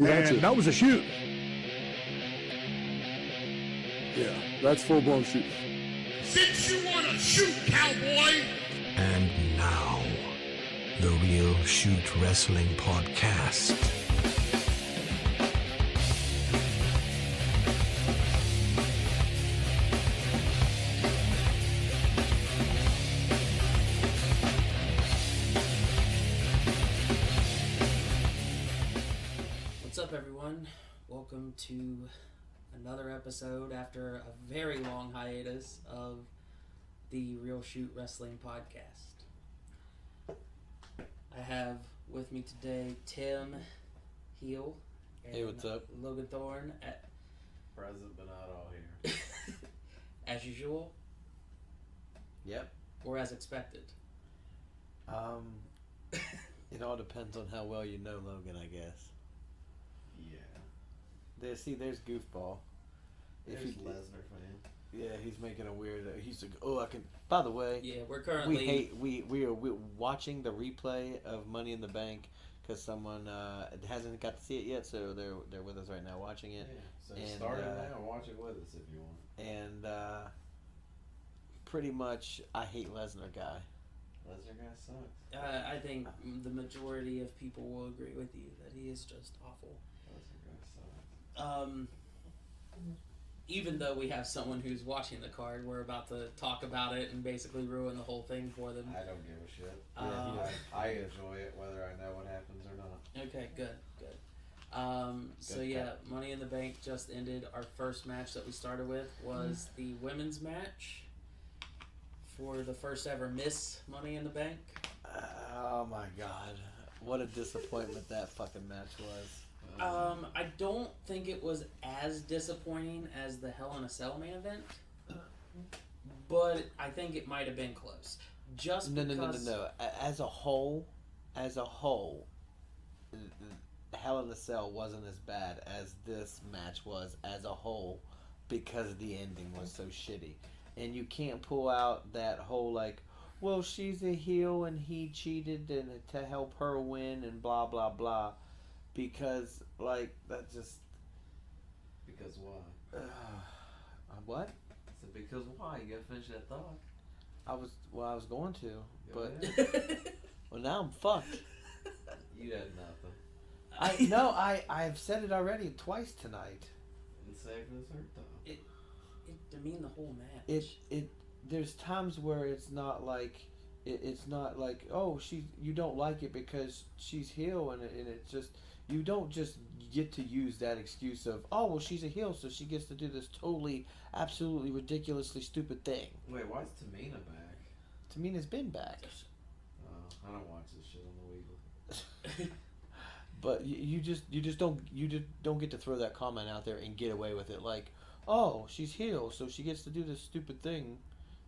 And that was a shoot. Yeah, that's full-blown shoot. Since you want to shoot, cowboy! And now, the Real Shoot Wrestling Podcast. What's up, everyone? Welcome to another episode after a very long hiatus of the Real Shoot Wrestling Podcast. I have with me today Tim, Heel, and hey, what's up? Logan Thorne. Present but not all here. As usual, Yep. or as expected. It all depends on how well you know Logan, I guess. Yeah. There's Goofball. There's Lesnar fan. Yeah, he's making a weird. He's like, oh, I can. By the way, Yeah, we're currently... we are watching the replay of Money in the Bank because someone hasn't got to see it yet, so they're with us right now watching it. Yeah. So And, start it now and watch it with us if you want. And pretty much, I hate Lesnar guy. Lesnar guy sucks. I think the majority of people will agree with you that he is just awful. Lesnar guy sucks. Even though we have someone who's watching the card, we're about to talk about it and basically ruin the whole thing for them. I don't give a shit. Yeah, I enjoy it whether I know what happens or not. Okay, good. So yeah, Money in the Bank just ended. Our first match that we started with was the women's match for the first ever Miss Money in the Bank. Oh my god, what a disappointment that fucking match was. I don't think it was as disappointing as the Hell in a Cell main event, but I think it might have been close. Just No. As a whole, Hell in a Cell wasn't as bad as this match was as a whole because the ending was so shitty. And you can't pull out that whole like, well, she's a heel and he cheated and to help her win and blah blah blah, because like that just. Because why? What? So because why? You gotta finish that thought. I was going to, Go but ahead. well, now I'm fucked. You had nothing. I've said it already twice tonight. And save for the third thought. It demeaned the whole match. There's times where it's not like oh you don't like it because she's heel and it's just you don't just get to use that excuse of oh well she's a heel so she gets to do this totally absolutely ridiculously stupid thing. Wait, why is Tamina back? Tamina's been back. Oh, I don't watch this shit on the weekly. But you just don't get to throw that comment out there and get away with it like, oh, she's heel, so she gets to do this stupid thing.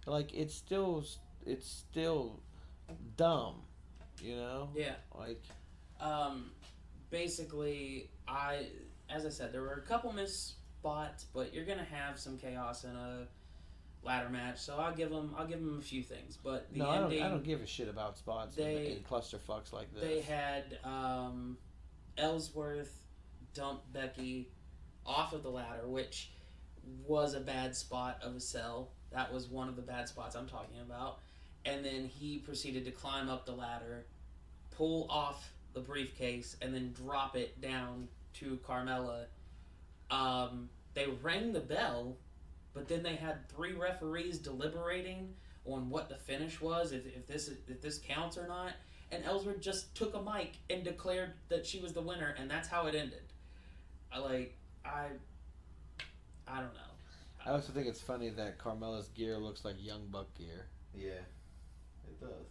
Like it's still dumb, you know? Yeah. Like, basically, as I said, there were a couple missed spots, but you're gonna have some chaos in a ladder match, so I'll give them a few things. But the ending, I don't give a shit about spots in clusterfucks like this. They had Ellsworth dump Becky off of the ladder, which was a bad spot of a cell. That was one of the bad spots I'm talking about. And then he proceeded to climb up the ladder, pull off the briefcase, and then drop it down to Carmella. They rang the bell, but then they had 3 referees deliberating on what the finish was, if this counts or not. And Ellsworth just took a mic and declared that she was the winner, and that's how it ended. I don't know. I also think it's funny that Carmella's gear looks like Young Buck gear. Yeah, it does.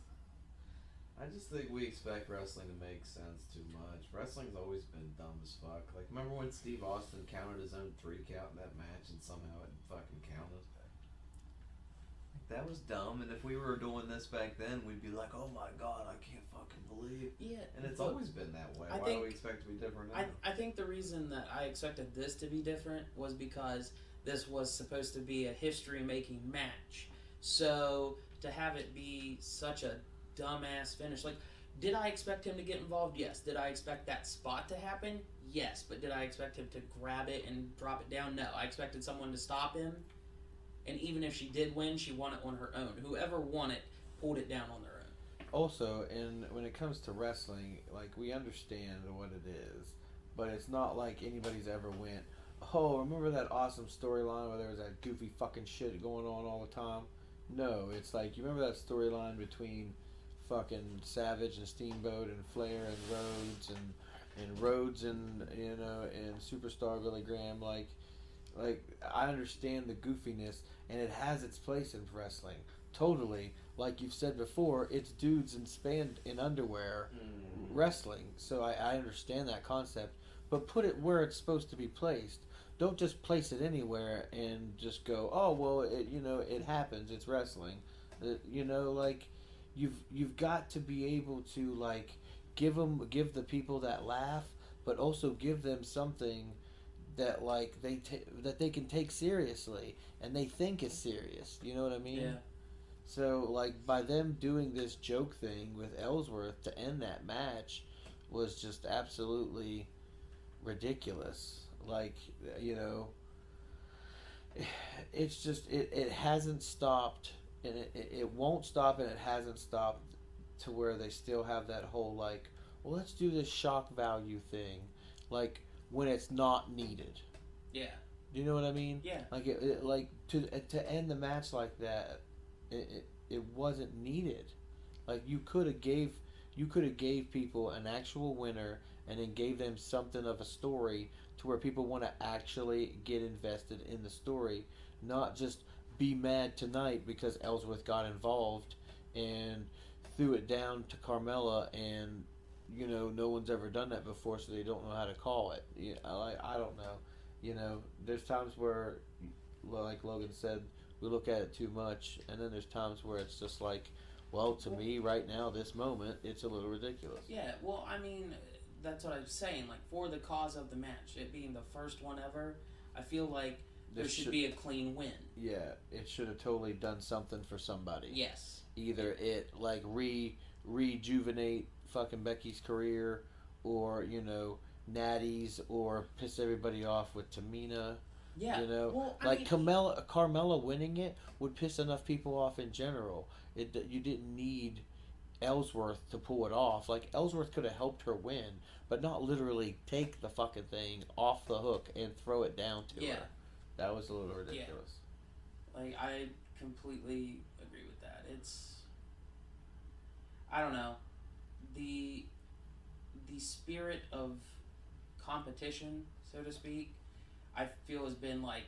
I just think we expect wrestling to make sense too much. Wrestling's always been dumb as fuck. Like, remember when Steve Austin counted his own 3 count in that match and somehow it fucking counted? That was dumb, and if we were doing this back then, we'd be like, oh my god, I can't fucking believe. Yeah. And it's always been that way. Why do we expect it to be different now? I think the reason that I expected this to be different was because this was supposed to be a history-making match. So to have it be such a dumbass finish, like, did I expect him to get involved? Yes. Did I expect that spot to happen? Yes, but did I expect him to grab it and drop it down? No, I expected someone to stop him. And even if she did win, she won it on her own. Whoever won it pulled it down on their own. Also, and when it comes to wrestling, like, we understand what it is, but it's not like anybody's ever went, oh, remember that awesome storyline where there was that goofy fucking shit going on all the time? No, it's like, you remember that storyline between fucking Savage and Steamboat and Flair and Rhodes and you know, and Superstar Billy Graham? Like I understand the goofiness, and it has its place in wrestling. Totally. Like you've said before, it's dudes in underwear wrestling. So I understand that concept, but put it where it's supposed to be placed. Don't just place it anywhere and just go, oh well, it happens. It's wrestling. Like you've got to be able to like give the people that laugh, but also give them something that like that they can take seriously and they think is serious. You know what I mean? Yeah. So like by them doing this joke thing with Ellsworth to end that match was just absolutely ridiculous. Like, it's just it hasn't stopped, and it won't stop, and it hasn't stopped to where they still have that whole like, well, let's do this shock value thing, like when it's not needed. Yeah. Do you know what I mean? Yeah. Like like to end the match like that, it wasn't needed. Like you could have gave people an actual winner and then gave them something of a story to where people want to actually get invested in the story, not just be mad tonight because Ellsworth got involved and threw it down to Carmella, and no one's ever done that before, so they don't know how to call it. I don't know. There's times where, like Logan said, we look at it too much, and then there's times where it's just like, well, to me right now, this moment, it's a little ridiculous. Yeah, well, I mean, that's what I was saying. Like, for the cause of the match, it being the first one ever, I feel like there should be a clean win. Yeah, it should have totally done something for somebody. Yes. Either it, like, rejuvenate fucking Becky's career, or, Natty's, or piss everybody off with Tamina. Yeah. Well, like Carmella winning it would piss enough people off in general. You didn't need Ellsworth to pull it off. Like, Ellsworth could have helped her win, but not literally take the fucking thing off the hook and throw it down to her. That was a little ridiculous. Yeah. Like, I completely agree with that. It's, I don't know, the spirit of competition, so to speak, I feel has been like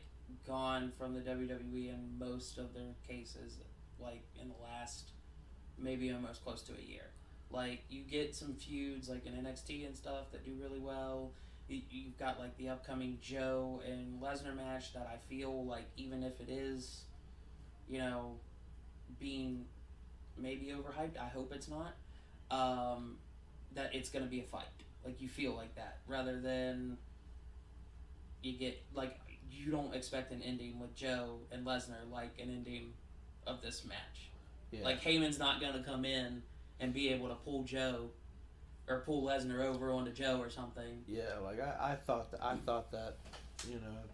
gone from the WWE in most of their cases, like in the last maybe almost close to a year. Like, you get some feuds like in NXT and stuff that do really well. You've got like the upcoming Joe and Lesnar match that I feel like, even if it is, being maybe overhyped, I hope it's not, that it's going to be a fight. Like, you feel like that, rather than you get, like, you don't expect an ending with Joe and Lesnar like an ending of this match. Yeah. Like, Heyman's not going to come in and be able to pull Joe or pull Lesnar over onto Joe or something. Yeah, like I thought that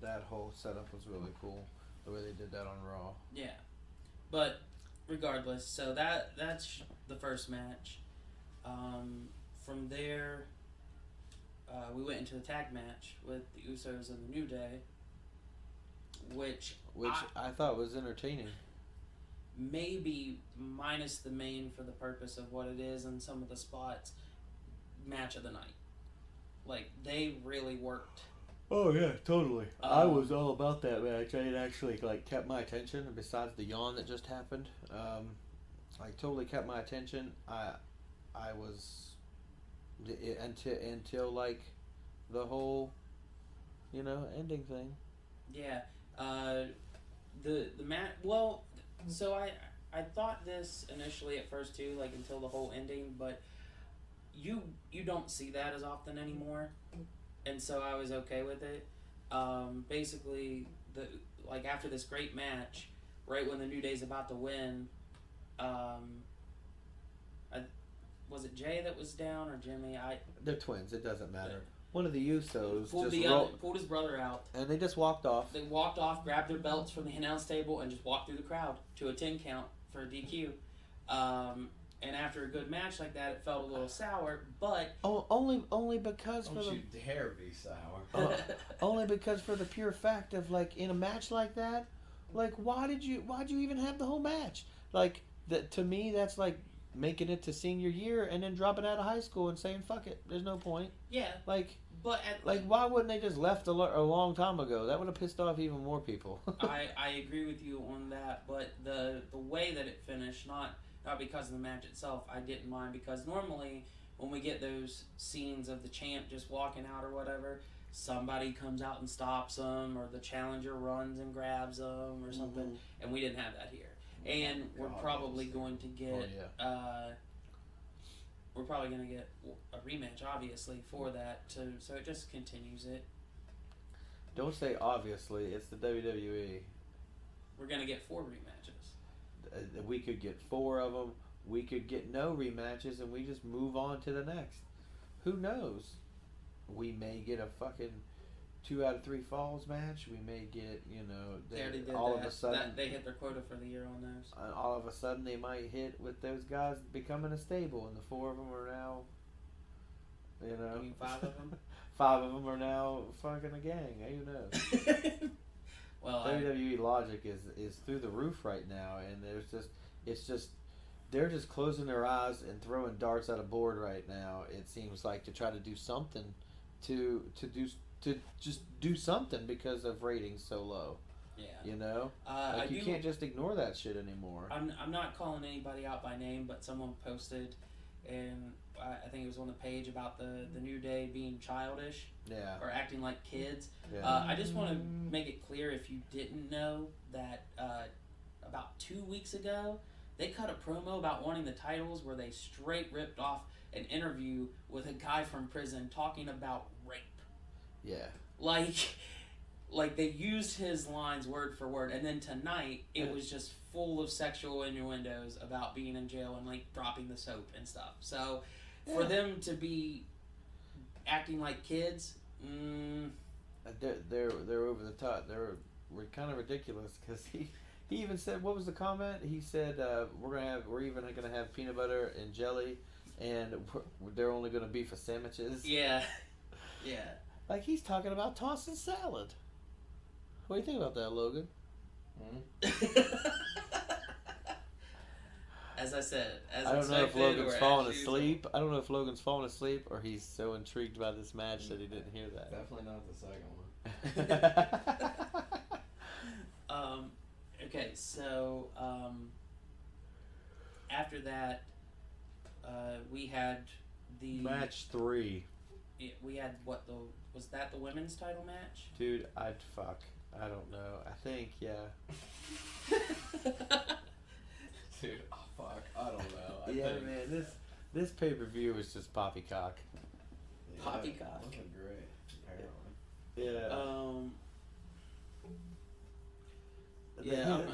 that whole setup was really cool, the way they did that on Raw. Yeah, but regardless, so that's the first match. From there, we went into the tag match with the Usos and the New Day, which I thought was entertaining. Maybe minus the main, for the purpose of what it is and some of the spots, match of the night. Like, they really worked. Oh yeah, totally. I was all about that match. It actually kept my attention. Besides the yawn that just happened, totally kept my attention. I was until like the whole ending thing. Yeah. The match. Well, so I thought this initially at first too, like until the whole ending, but you don't see that as often anymore, and so I was okay with it. Basically, after this great match, right when the New Day's about to win, was it Jay that was down or Jimmy? They're twins. It doesn't matter. one of the Usos pulled just pulled his brother out. and they just walked off. They walked off, grabbed their belts from the announce table, and just walked through the crowd to a 10 count for a DQ. And after a good match like that, it felt a little sour, but Only because Don't for you dare be sour. only because for the pure fact of like in a match like that, like why'd you even have the whole match? Like that to me, that's like making it to senior year and then dropping out of high school and saying fuck it, there's no point. yeah. Like But why wouldn't they just left a long time ago? That would have pissed off even more people. I agree with you on that, but the way that it finished, not because of the match itself, I didn't mind, because normally when we get those scenes of the champ just walking out or whatever, somebody comes out and stops them, or the challenger runs and grabs them or something, and we didn't have that here. And we're probably going to get we're probably going to get a rematch, obviously, for that, so it just continues it. Don't say obviously. It's the WWE. We're going to get 4 rematches. We could get 4 of them. We could get no rematches, and we just move on to the next. Who knows? We may get a fucking 2 out of 3 falls match. We may get, They already did all that. of a sudden They hit their quota for the year on those. all of a sudden they might hit with those guys becoming a stable, and the 4 of them are now, You mean 5 of them? 5 of them are now fucking a gang. Who knows? Well, WWE logic is through the roof right now, and they're just closing their eyes and throwing darts at a board right now. It seems like to try to do something, to just do something because of ratings so low. Yeah. You can't just ignore that shit anymore. I'm not calling anybody out by name, but someone posted, and I think it was on the page about the New Day being childish. Yeah. Or acting like kids. Yeah. I just want to make it clear, if you didn't know, that about 2 weeks ago, they cut a promo about wanting the titles where they straight ripped off an interview with a guy from prison talking about rape. Yeah. Like they used his lines word for word, and then tonight it was just full of sexual innuendos about being in jail and like dropping the soap and stuff. So for them to be acting like kids, they're over the top. We're kind of ridiculous, because he even said, what was the comment? He said we're even gonna have peanut butter and jelly, and they're only gonna be for sandwiches. Yeah. Like he's talking about tossing salad. What do you think about that, Logan? As I said, I don't know if Logan's falling asleep. I don't know if Logan's falling asleep or he's so intrigued by this match that he didn't hear that. Definitely not the second one. Okay, so after that, we had the Match 3. We had was that the women's title match? Dude, I don't know. I think, yeah. Dude, oh fuck, I don't know. I think, man, this pay-per-view is just poppycock. yeah, Poppycock. Looking great, apparently. Yeah. I'm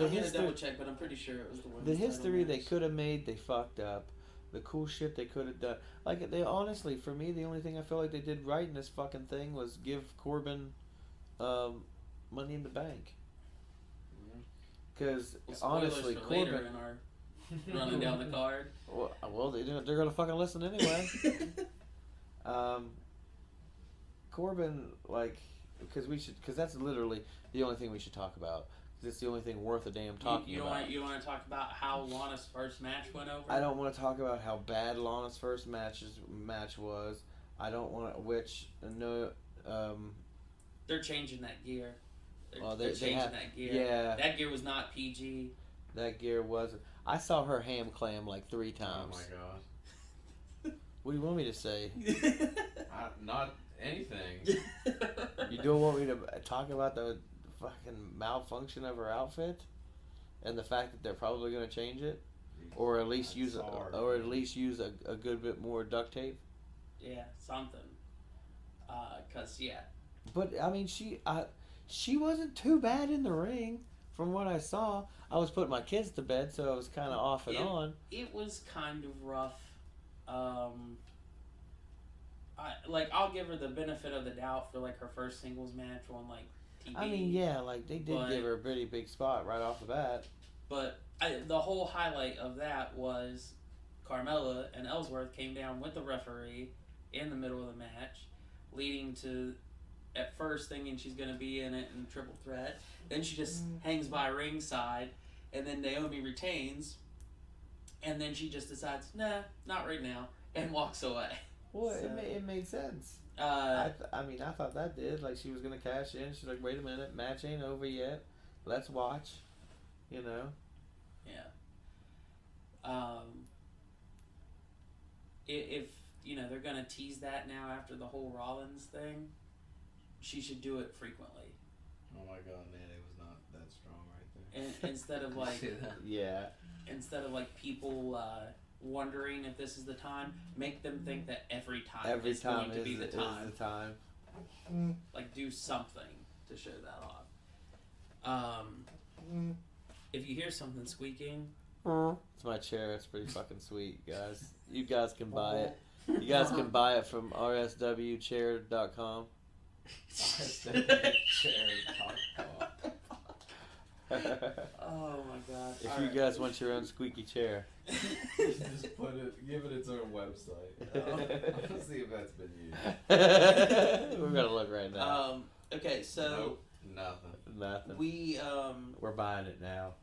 gonna double check, but I'm pretty sure it was the women's The history title they match. could have made, they fucked up. The cool shit they could have done. Like, they honestly, for me, the only thing I feel like they did right in this fucking thing was give Corbin Money in the Bank. Because, honestly, for Corbin... later in our running down the card. Well, they're going to fucking listen anyway. Corbin, like... Because that's literally the only thing we should talk about. It's the only thing worth a damn talking about. You don't want to talk about how Lana's first match went over? I don't want to talk about how bad Lana's first match was. I don't want to... They're changing that gear. They're They changing have, that gear. Yeah. That gear was not PG. That gear wasn't. I saw her ham clam like 3 times. Oh my god. What do you want me to say? Not anything. You don't want me to talk about the fucking malfunction of her outfit and the fact that they're probably going to change it, or at least use a good bit more duct tape. Yeah, something. 'Cause yeah. But I mean, she wasn't too bad in the ring from what I saw. I was putting my kids to bed, so I was kind of off and on. It was kind of rough. I'll give her the benefit of the doubt for like her first singles match on like TV. I mean, yeah, like they did give her a pretty big spot right off the bat. But the whole highlight of that was Carmella and Ellsworth came down with the referee in the middle of the match, leading to at first thinking she's going to be in it in triple threat. Then she just hangs by ringside, and then Naomi retains, and then she just decides, nah, not right now, and walks away. Well, So, it made sense. uh, I mean, I thought that did. Like, she was going to cash in. She's like, wait a minute, match ain't over yet. Let's watch. You know? yeah. If you know they're going to tease that now after the whole Rollins thing, she should do it frequently. Oh my god, Nene was not that strong right there. And instead of like See that? Yeah. instead of like people wondering if this is the time, make them think that every time is going to be the time. Is the time. Like do something to show that off. If you hear something squeaking, It's my chair. It's pretty fucking sweet, guys. You guys can buy it. You guys can buy it from rswchair.com. oh my god! If All you right. guys want your own squeaky chair. Just give it its own website. Oh. I want to see if that's been used. We're gonna look right now. Okay, so Nope, nothing. Nothing. we We're buying it now.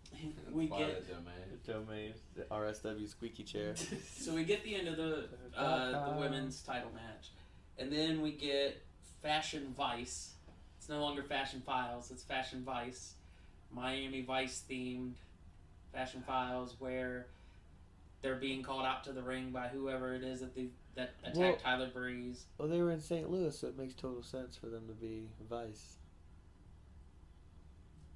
we Buy get the domain. Domain, the RSW squeaky chair. so we get the end of the women's title match, and then we get Fashion Vice. It's no longer Fashion Files. It's Fashion Vice, Miami Vice themed Fashion Files, where they're being called out to the ring by whoever it is that attacked Tyler Breeze. Well, they were in St. Louis, so it makes total sense for them to be Vice.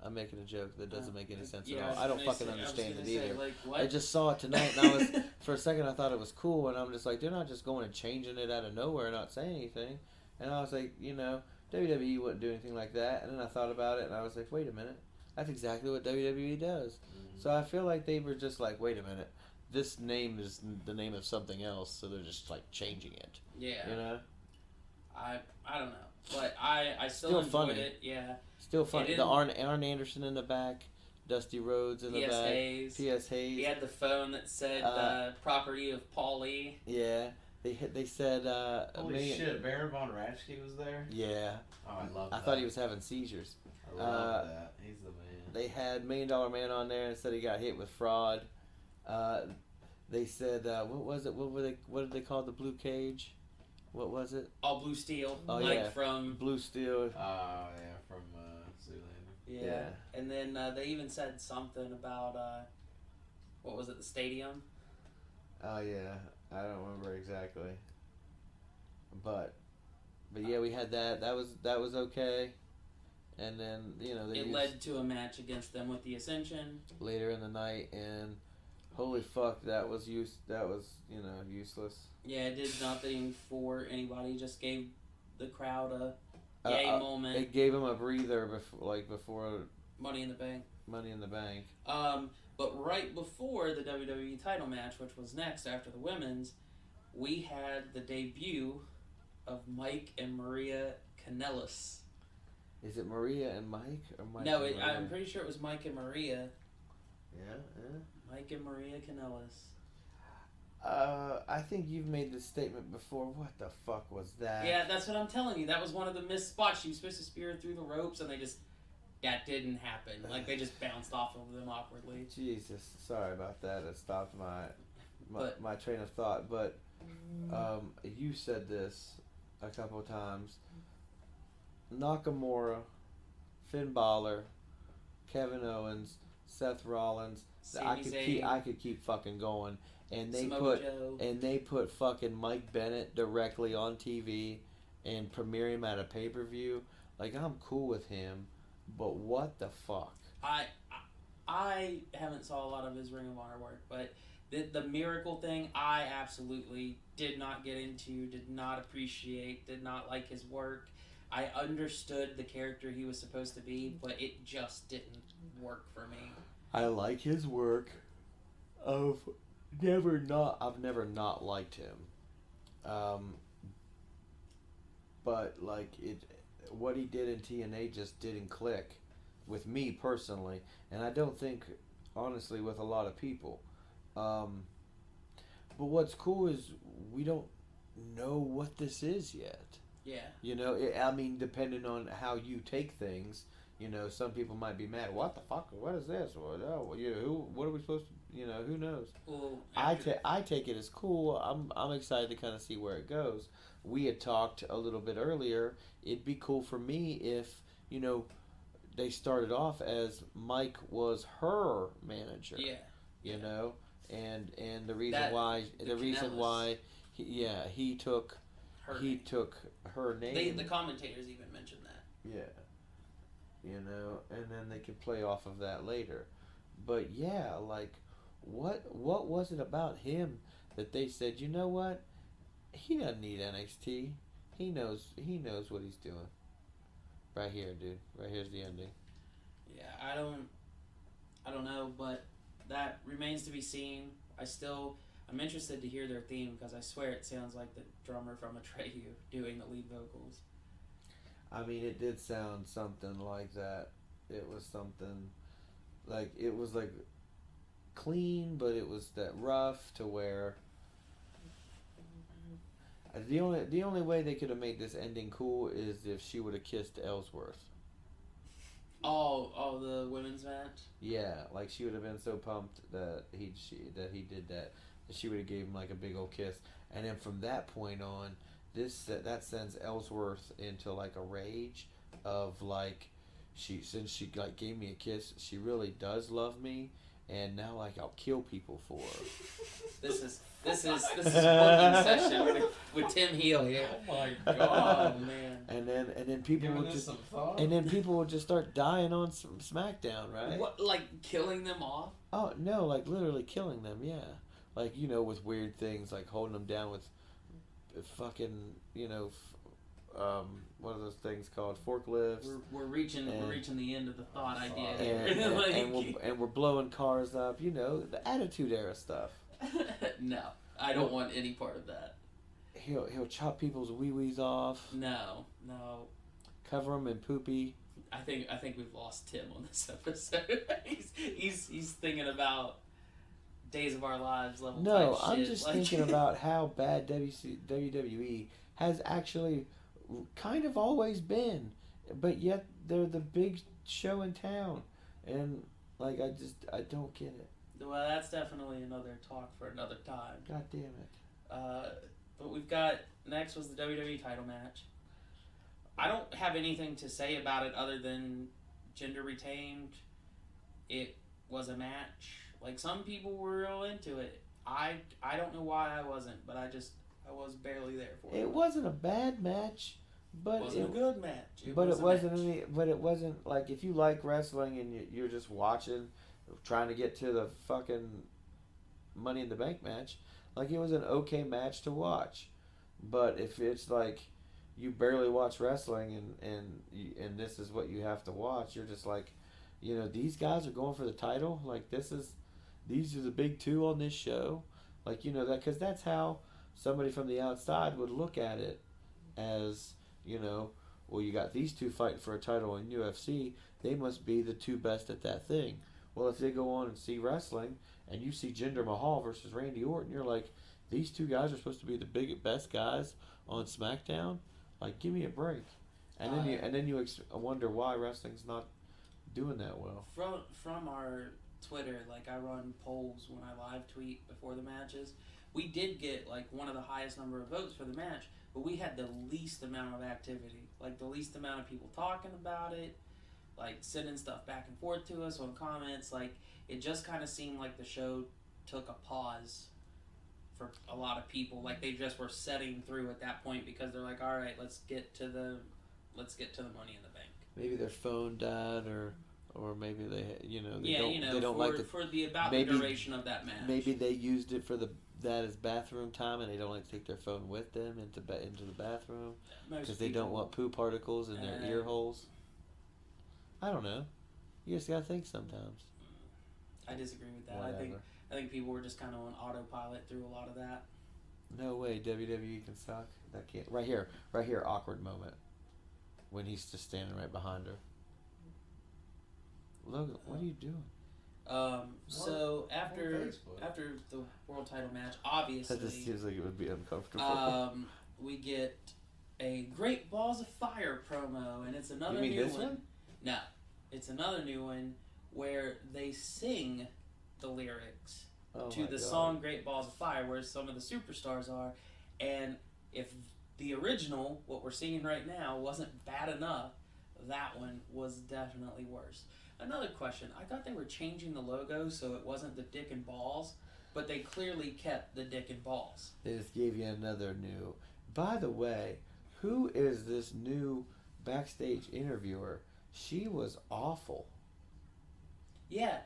I'm making a joke that doesn't make any sense at all. I don't fucking understand it either. Like, what? I just saw it tonight, and I was for a second I thought it was cool, and I'm just like, they're not just going and changing it out of nowhere and not saying anything. And I was like, you know, WWE wouldn't do anything like that. And then I thought about it, and I was like, wait a minute, that's exactly what WWE does. Mm-hmm. So I feel like they were just like, wait a minute, this name is the name of something else, so they're just like changing it. Yeah. You know, I don't know, but I still Still enjoyed funny. it. Yeah. still fun. It The Arn Anderson in the back, Dusty Rhodes in the P.S. back, Hayes. P.S. Hayes. He had the phone that said property of Paulie. Yeah, they said Holy shit, Baron Von Raschke was there? Yeah, Oh, I love that. I thought he was having seizures. I love that. He's the man. They had $1 Million Man on there and said he got hit with fraud. They said what was it? What did they call the blue cage? What was it? All blue steel. Oh, like yeah. from Blue steel. Oh, yeah, from Zoolander. yeah. Yeah. And then they even said something about what was it? The stadium. Oh yeah, I don't remember exactly. But yeah, we had that. That was okay. And then they It used led to a match against them with the Ascension. later in the night, and holy fuck, that was useless. Yeah, it did nothing for anybody. Just gave the crowd a yay moment. It gave him a breather before Money in the Bank. Money in the Bank. But right before the WWE title match, which was next after the women's, we had the debut of Mike and Maria Kanellis. Is it Maria and Mike or Mike? No, and Maria? I'm pretty sure it was Mike and Maria. Yeah. Mike and Maria Kanellis. I think you've made this statement before. What the fuck was that? Yeah, that's what I'm telling you. That was one of the missed spots. She was supposed to spear her through the ropes, and that didn't happen. Like, they just bounced off of them awkwardly. Jesus, sorry about that. It stopped my train of thought. But you said this a couple of times. Nakamura, Finn Balor, Kevin Owens, Seth Rollins. Sami Zayn. I could keep fucking going. And they Samoa Joe. put fucking Mike Bennett directly on TV and premiere him at a pay-per-view. Like, I'm cool with him, but what the fuck? I haven't saw a lot of his Ring of Honor work, but the Miracle thing, I absolutely did not get into, did not appreciate, did not like his work. I understood the character he was supposed to be, but it just didn't work for me. I like his work. I've never not liked him. but like what he did in TNA just didn't click with me personally, and I don't think, honestly, with a lot of people. But what's cool is we don't know what this is yet. Yeah. I mean, depending on how you take things, some people might be mad. What the fuck? What is this? What are we supposed to? Who knows? Well, I take it as cool. I'm excited to kind of see where it goes. We had talked a little bit earlier. It'd be cool for me if they started off as Mike was her manager. Yeah. And the reason That- why the Canellis. he took Her he name. took her name. The commentators even mentioned that. Yeah. And then they could play off of that later. But yeah, like what was it about him that they said, you know what? He doesn't need NXT. He knows what he's doing. Right here, dude. Right here's the ending. Yeah, I don't know, but that remains to be seen. I'm interested to hear their theme because I swear it sounds like the drummer from Atreyu doing the lead vocals. I mean, it did sound something like that. It was something like clean, but it was that rough to where the only way they could have made this ending cool is if she would have kissed Ellsworth. Oh, the women's match. Yeah, like she would have been so pumped that he did that she would have gave him like a big old kiss, and then from that point on, that sends Ellsworth into like a rage of like since she like gave me a kiss, she really does love me, and now like I'll kill people for her. This is booking session with Tim Heel here. Oh my Oh man. And then people Giving would this just some thought? would just start dying on SmackDown, right? What, like killing them off? Oh no, like literally killing them, yeah. Like with weird things, like holding them down with fucking what are those things called? Forklifts. We're reaching the end of the thought idea And, here. and we're blowing cars up, the Attitude Era stuff. No, I don't want any part of that. He'll chop people's wee-wees off, No. cover them in poopy. I think we've lost Tim on this episode. he's thinking about Days of Our Lives level. No, type I'm shit. just Like, thinking about how bad WWE has actually kind of always been, but yet they're the big show in town, and like I don't get it. Well, that's definitely another talk for another time. God damn it. But we've got next was the WWE title match. I don't have anything to say about it other than gender retained. It was a match. Like some people were real into it. I don't know why I wasn't, but I was barely there for it. It wasn't a bad match, but It wasn't a good match. It match. wasn't like if you like wrestling and you're just watching, trying to get to the fucking Money in the Bank match, like it was an okay match to watch. But if it's like you barely watch wrestling and this is what you have to watch, you're just like, these guys are going for the title. Like these are the big two on this show. Like that because that's how somebody from the outside would look at it as well, you got these two fighting for a title in UFC. They must be the two best at that thing. Well, if they go on and see wrestling and you see Jinder Mahal versus Randy Orton, you're like, these two guys are supposed to be the best guys on SmackDown. Like, give me a break. And then you wonder why wrestling's not doing that well. From our Twitter, like I run polls when I live tweet before the matches. We did get like one of the highest number of votes for the match, but we had the least amount of activity, like the least amount of people talking about it, like sending stuff back and forth to us on comments. Like it just kind of seemed like the show took a pause for a lot of people. Like they just were setting through at that point because they're like, all right, let's get to the Money in the Bank. Maybe their phone died or maybe they they don't like for the duration of that match. Maybe they used it for that as bathroom time, and they don't like to take their phone with them into the bathroom because they don't want poo particles in their ear holes. I don't know. You just gotta think sometimes. I disagree with that. Whatever. I think people were just kind of on autopilot through a lot of that. No way, WWE can suck. That can't. Right here, awkward moment. When he's just standing right behind her. Logan, what are you doing? So after the world title match, obviously, That just seems like it would be uncomfortable. we get a Great Balls of Fire promo, and it's another You mean new this one? No, it's another new one where they sing the lyrics to the song Great Balls of Fire, where some of the superstars are, and if the original, what we're seeing right now, wasn't bad enough, that one was definitely worse. Another question, I thought they were changing the logo so it wasn't the dick and balls, but they clearly kept the dick and balls. They just gave you another new. By the way, who is this new backstage interviewer? She was awful. Yeah,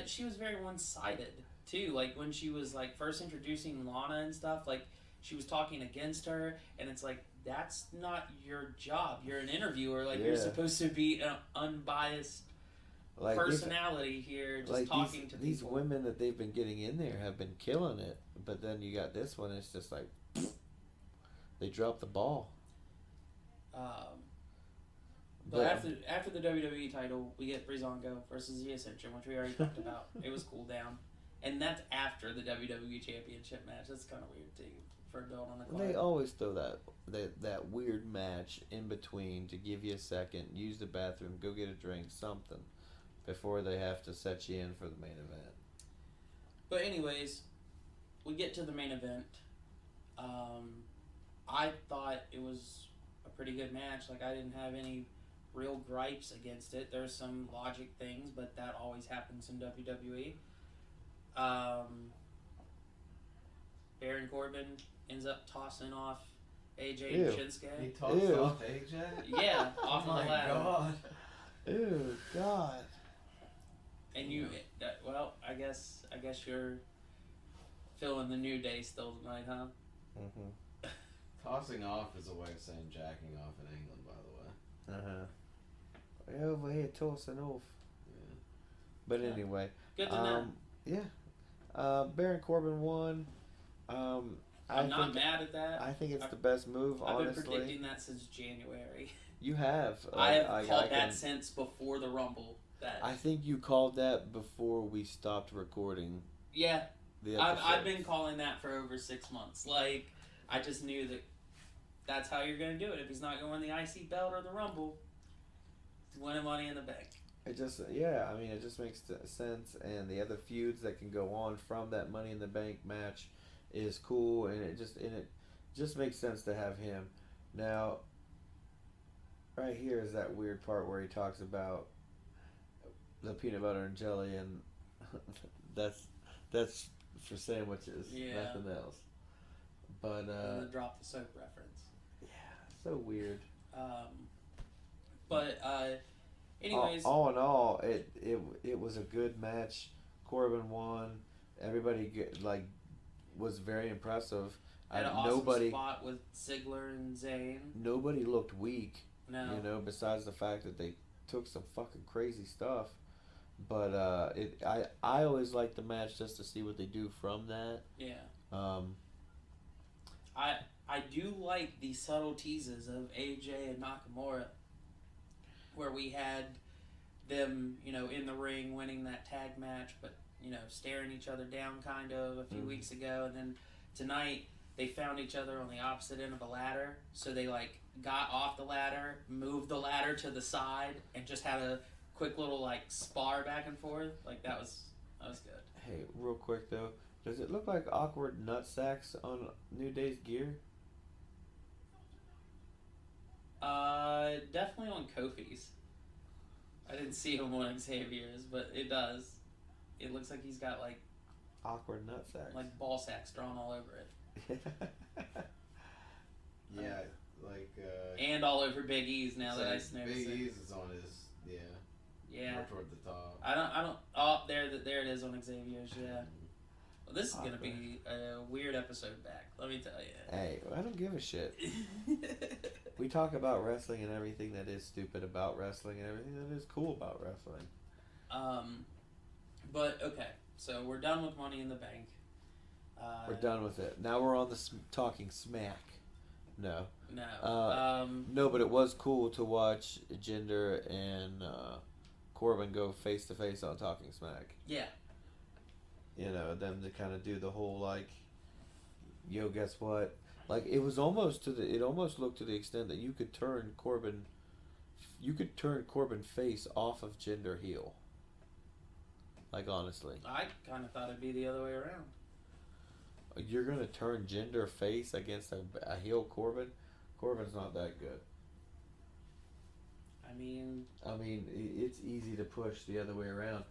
she was very one-sided, too. Like, when she was, like, first introducing Lana and stuff, like, she was talking against her, and it's like, that's not your job. You're an interviewer. Like, you're supposed to be an unbiased personality here, just talking to people. These women that they've been getting in there have been killing it, but then you got this one, it's just like, they dropped the ball. But after the WWE title, we get Breezango versus The Ascension, which we already talked about. It was cool down. And that's after the WWE Championship match. That's kind of weird, too, for a build on the card. They always throw that weird match in between to give you a second, use the bathroom, go get a drink, something, before they have to set you in for the main event. But anyways, we get to the main event. I thought it was a pretty good match. Like, I didn't have any real gripes against it. There's some logic things, but that always happens in WWE. Baron Corbin ends up tossing off AJ and Shinsuke. He tossed off AJ? Yeah, off of the ladder. God. Ew, God. And you, I guess you're feeling the New Day still tonight, huh? Mm-hmm. Tossing off is a way of saying jacking off in England, by the way. Uh-huh. Over here tossing off. Yeah. But anyway. Good to know. Yeah. Baron Corbin won. I'm not mad at that. I think it's the best move, honestly. I've been predicting that since January. You have. I have called that since before the Rumble. I think you called that before we stopped recording. Yeah. The I've been calling that for over 6 months. Like, I just knew that that's how you're going to do it. If he's not going to win the IC belt or the Rumble, he's winning Money in the Bank. It just makes sense, and the other feuds that can go on from that Money in the Bank match is cool, and it just makes sense to have him. Now, right here is that weird part where he talks about the peanut butter and jelly, and that's for sandwiches, nothing else. But and the drop the soap reference. Yeah, so weird. Anyways, all in all, it was a good match. Corbin won. Everybody was very impressive. Had an awesome spot with Ziggler and Zayn. Nobody looked weak. No. Besides the fact that they took some fucking crazy stuff. But I always like the match just to see what they do from that. Yeah. I do like the subtle teases of AJ and Nakamura, where we had them, in the ring winning that tag match, but staring each other down kind of a few weeks ago, and then tonight they found each other on the opposite end of a ladder, so they got off the ladder, moved the ladder to the side, and just had a quick little spar back and forth. That was good. Hey, real quick though, does it look like awkward nut sacks on New Day's gear? Definitely on Kofi's. I didn't see him on Xavier's, but it does. It looks like he's got awkward nut sacks, ball sacks drawn all over it. Yeah, and all over Big E's now that I noticed Big E's is on his yeah more toward the top. I don't. Oh, there it is on Xavier's. Yeah. Well, this is gonna be a weird episode back. Let me tell you. Hey, I don't give a shit. We talk about wrestling and everything that is stupid about wrestling and everything that is cool about wrestling. But okay, so we're done with Money in the Bank. We're done with it. Now we're on the talking smack. No. No. No, but it was cool to watch Jinder and Corbin go face to face on Talking Smack. Yeah. You know, them to kind of do the whole like, yo, guess what? Like it was almost it almost looked to the extent that you could turn Corbin face off of Jinder heel. Like honestly, I kind of thought it'd be the other way around. you're gonna turn Jinder face against a heel Corbin. Corbin's not that good. I mean, it's easy to push the other way around.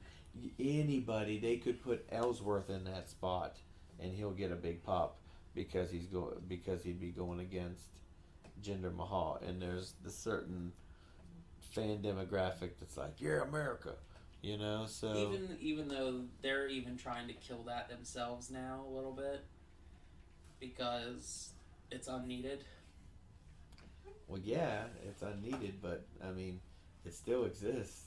Anybody, they could put Ellsworth in that spot, and he'll get a big pop because he'd be going against Jinder Mahal, and there's the certain fan demographic that's like, yeah, America, you know. So even though they're even trying to kill that themselves now a little bit because it's unneeded. Well, yeah, it's unneeded, but I mean, it still exists.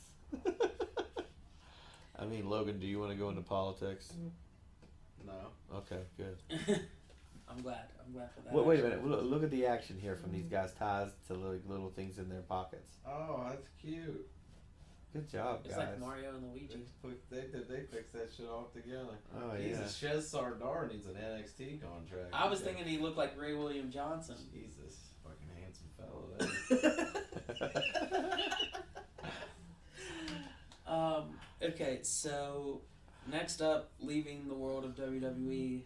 I mean, Logan, do you want to go into politics? No. Okay, good. I'm glad for that. Wait a minute. Look at the action here from these guys' ties to little things in their pockets. Oh, that's cute. Good job, It's guys. like Mario and Luigi. They fixed that shit off together. Oh, yeah. Jesus, Shez Sardar needs an NXT contract. I was thinking he looked like Ray William Johnson. Jesus, fucking handsome fellow. Okay, so next up, leaving the world of WWE,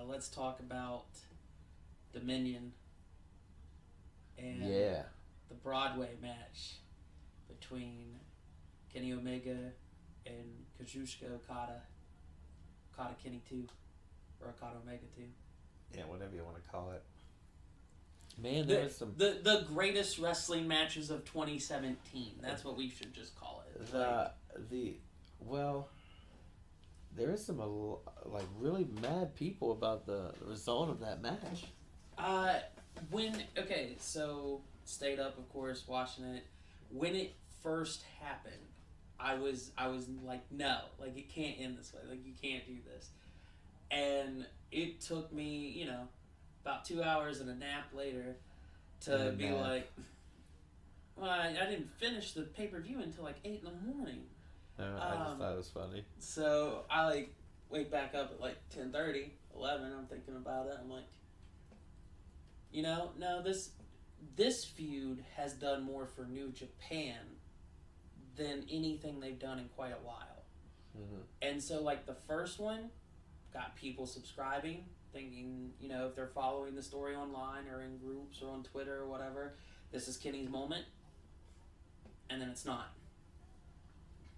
let's talk about Dominion and Yeah. the Broadway match between Kenny Omega and Kazuchika Okada. Okada Kenny 2, or Okada Omega 2. Yeah, whatever you want to call it. Man, there was some... The greatest wrestling matches of 2017. That's what we should just call it. Well, there is some like really mad people about the result of that match. So stayed up, of course, watching it. When it first happened, I was like, no, like it can't end this way. Like you can't do this. And it took me, about 2 hours and a nap later to be like, well, I didn't finish the pay-per-view until like 8 in the morning. I just thought it was funny. So I wake back up at like 10:30, 11. I'm thinking about it. I'm like, no, this feud has done more for New Japan than anything they've done in quite a while. Mm-hmm. And so like the first one got people subscribing, thinking, if they're following the story online or in groups or on Twitter or whatever, this is Kenny's moment. And then it's not.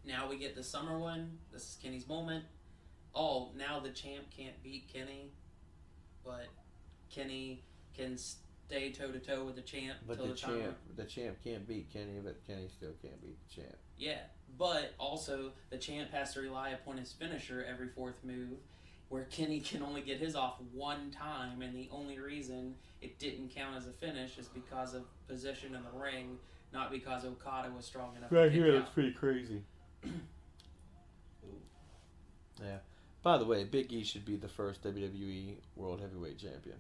Now we get the summer one. This is Kenny's moment. Oh, now the champ can't beat Kenny, but Kenny can stay toe to toe with the champ. But the champ can't beat Kenny, but Kenny still can't beat the champ. Yeah, but also the champ has to rely upon his finisher every fourth move, where Kenny can only get his off one time, and the only reason it didn't count as a finish is because of position in the ring, not because Okada was strong enough. Right to here, kick that's out. pretty crazy. Yeah. By the way, Big E should be the first WWE World Heavyweight Champion.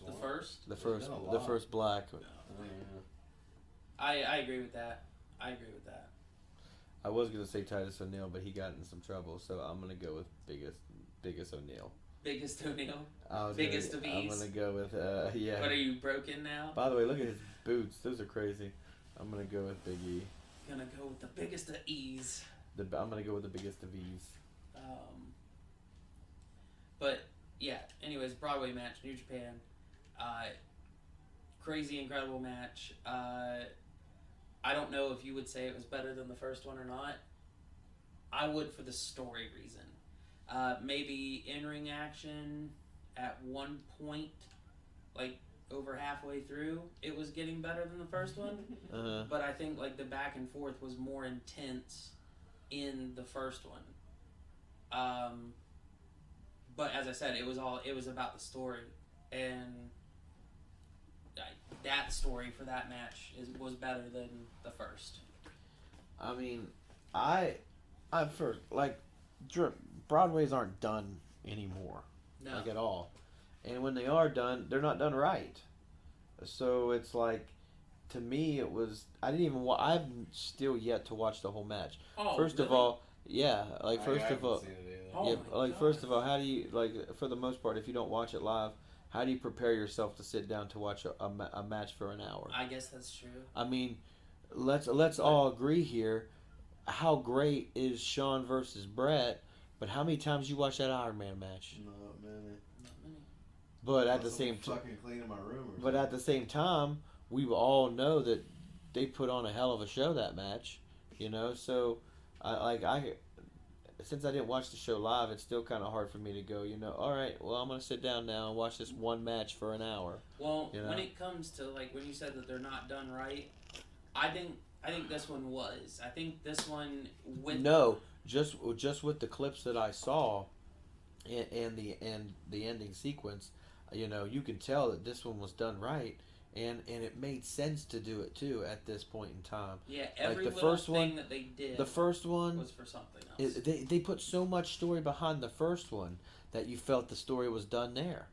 The first? The first black. I agree with that. I was gonna say Titus O'Neil, but he got in some trouble, so I'm gonna go with biggest O'Neil. Biggest O'Neil? I'm gonna go with yeah. What, are you broken now? By the way, look at his boots. Those are crazy. I'm gonna go with Big E. Gonna go with the biggest of E's. I'm gonna go with the biggest of E's. But yeah. Anyways, Broadway match, New Japan. Crazy, incredible match. I don't know if you would say it was better than the first one or not. I would for the story reason. Maybe in-ring action at one point, like over halfway through, it was getting better than the first one. But I think like the back and forth was more intense in the first one. But as I said, it was about the story, and that story for that match was better than the first. I mean, I first like Broadways aren't done anymore, No. like at all. And when they are done, they're not done right. So it's like, to me, it was. I didn't even. I've still yet to watch the whole match. Oh, First of really? all, yeah, like I first of haven't all, seen it either. Oh yeah, my like God. first of all, how do you like for the most part, if you don't watch it live, how do you prepare yourself to sit down to watch a match for an hour? I guess that's true. I mean, let's all agree here. How great is Shawn versus Brett? But how many times you watch that Iron Man match? Not many. Not many. But at the Unless I'm same time, fucking cleaning my room. Or but at the same time, we all know that they put on a hell of a show that match. You know, so I since I didn't watch the show live, it's still kind of hard for me to go. You know, all right, well, I'm gonna sit down now and watch this one match for an hour. Well, You know? when it comes to like when you said that they're not done right, I think this one was. I think this one with No, just with the clips that I saw, and the ending sequence, you know, you can tell that this one was done right, and it made sense to do it too at this point in time. yeah every the little first thing one- that they did The first one, was for something else. they put so much story behind the first one that you felt the story was done there,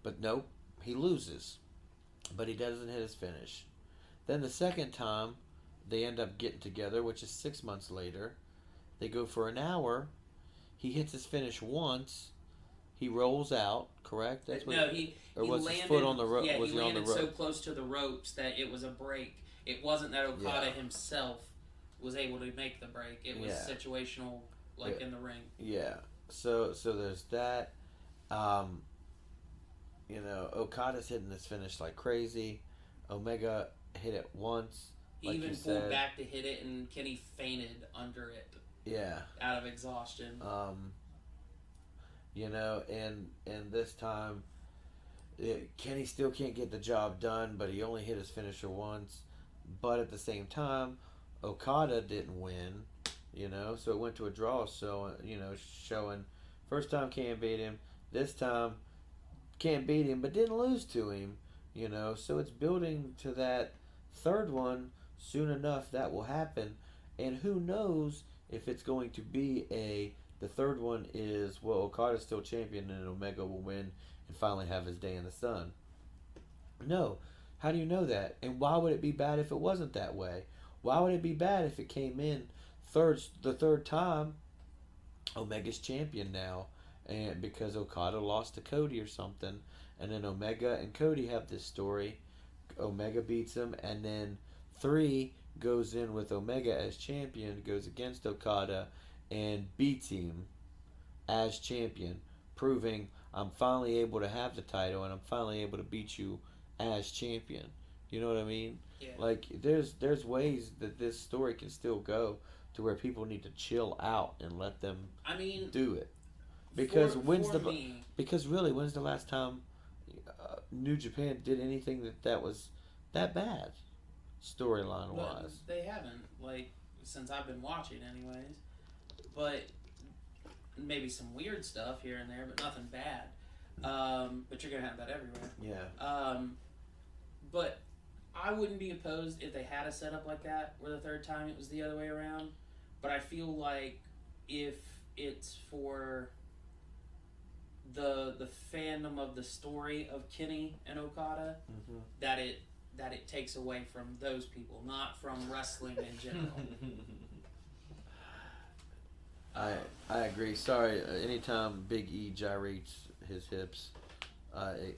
but nope, he loses, but he doesn't hit his finish. Then the second time, they end up getting together, which is 6 months later. They go for an hour. He hits his finish once. He rolls out. Correct? That's what. No, he was landed, his foot on the rope? Yeah, Was he he on the landed so rope? close to the ropes that it was a break. It wasn't that Okada Yeah. himself was able to make the break. It was Yeah. situational, like Yeah. in the ring. Yeah. So there's that. You know, Okada's hitting this finish like crazy. Omega hit it once. He Like even you pulled said. back to hit it, and Kenny fainted under it Yeah. out of exhaustion. You know, and this time, Kenny still can't get the job done, but he only hit his finisher once. But at the same time, Okada didn't win, you know, so it went to a draw. So, you know, showing first time can't beat him, this time can't beat him, but didn't lose to him, you know. So it's building to that third one. Soon enough, that will happen, and who knows if it's going to be the third one is, well, Okada's still champion and Omega will win and finally have his day in the sun. No. How do you know that? And why would it be bad if it wasn't that way? Why would it be bad if it came in the third time, Omega's champion now, and because Okada lost to Cody or something, and then Omega and Cody have this story. Omega beats him, and then 3 goes in with Omega as champion, goes against Okada, and beats him as champion, proving I'm finally able to have the title and I'm finally able to beat you as champion. You know what I mean? Yeah. Like there's ways that this story can still go to where people need to chill out and let them I mean, do it. Because me, because really, when's the last time New Japan did anything that was that bad, storyline but wise? they haven't, like, since I've been watching anyways. But maybe some weird stuff here and there, but nothing bad. But you're gonna have that everywhere. Yeah. But I wouldn't be opposed if they had a setup like that where the third time it was the other way around. But I feel like if it's for the fandom of the story of Kenny and Okada, Mm-hmm. that it takes away from those people, not from wrestling in general. I agree. Sorry, anytime Big E gyrates his hips,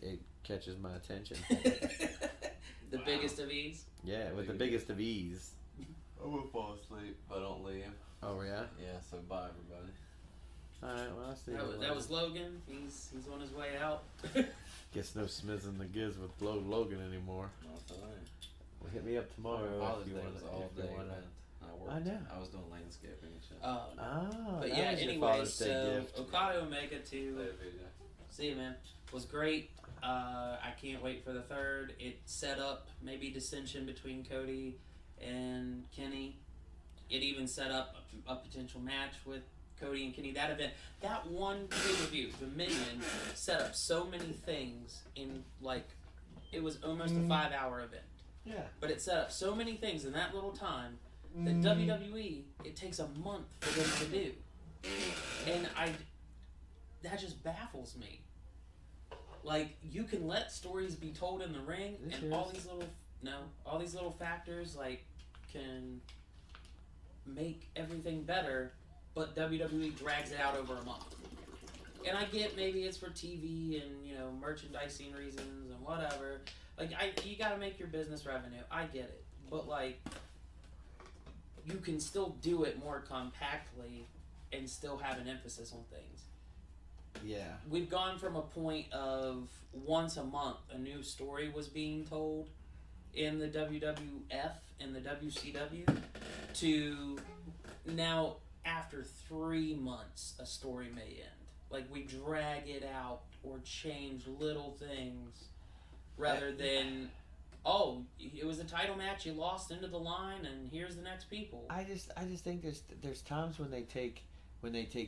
it catches my attention. The biggest of ease. Yeah, with the biggest of ease. I will fall asleep if I don't leave. Oh yeah. Yeah, so bye everybody. All right. Well, I see. That was Logan. He's on his way out. Guess no smiz in the giz with Logan anymore. Not tonight. Well, hit me up tomorrow Father's if you Day want was to. all day event. I worked. I know. I was doing landscaping and shit. Ah. But that yeah, was your anyway, Father's Day so gift. Okada Omega 2, Later, VJ. see you, man, was great. I can't wait for the third. It set up maybe dissension between Cody and Kenny. It even set up a potential match with Cody and Kenny. That event, that one pay-per-view, the Dominion, set up so many things in, like, it was almost a 5-hour event. Yeah. But it set up so many things in that little time that WWE, it takes a month for them to do. And that just baffles me. Like, you can let stories be told in the ring, and all these little factors, like, can make everything better, but WWE drags it out over a month. And I get maybe it's for TV and, you know, merchandising reasons and whatever. Like, you gotta make your business revenue. I get it. But, like, you can still do it more compactly and still have an emphasis on things. Yeah. We've gone from a point of once a month a new story was being told in the WWF and the WCW to now after 3 months a story may end. Like, we drag it out or change little things rather than, oh, it was a title match, you lost into the line, and here's the next people. I just think there's times when they take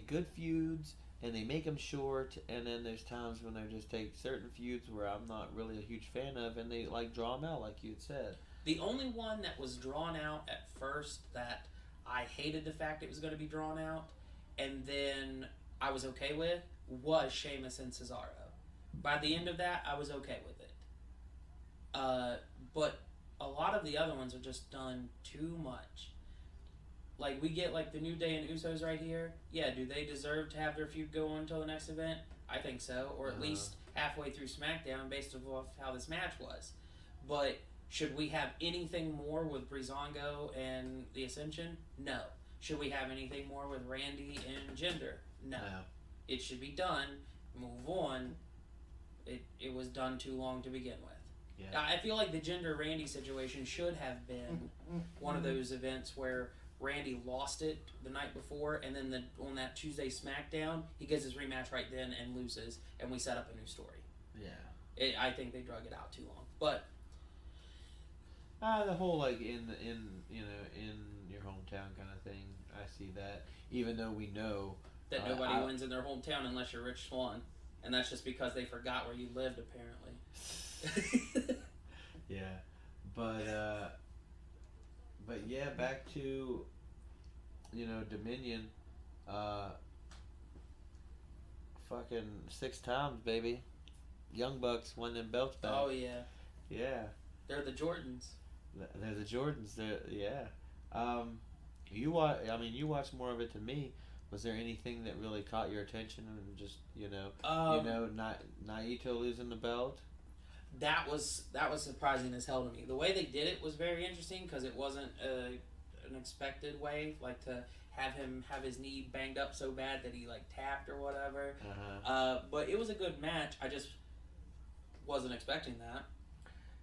good feuds and they make them short, and then there's times when they just take certain feuds where I'm not really a huge fan of, and they like draw them out, like you had said. The only one that was drawn out at first that I hated the fact it was going to be drawn out, and then I was okay with, was Sheamus and Cesaro. By the end of that, I was okay with it. But a lot of the other ones are just done too much. Like, we get, like, the New Day and Usos right here. Yeah, do they deserve to have their feud go on until the next event? I think so. Or at least halfway through SmackDown based off how this match was. But should we have anything more with Breezango and the Ascension? No. Should we have anything more with Randy and Jinder? No. It should be done. Move on. It was done too long to begin with. Yeah. I feel like the Jinder Randy situation should have been one of those events where Randy lost it the night before, and then on that Tuesday SmackDown, he gets his rematch right then and loses, and we set up a new story. Yeah. I think they drug it out too long, but the whole like in your hometown kind of thing, I see that. Even though we know that nobody wins in their hometown unless you're Rich Swann, and that's just because they forgot where you lived apparently. Yeah, but yeah, back to Dominion. Fucking 6 times, baby. Young Bucks won them belts back. Oh yeah. Yeah. They're the Jordans. They're the Jordans. Yeah. You watched more of it than me. Was there anything that really caught your attention and just Naito losing the belt? That was surprising as hell to me. The way they did it was very interesting because it wasn't an expected way, like to have him have his knee banged up so bad that he like tapped or whatever. But it was a good match. I just wasn't expecting that.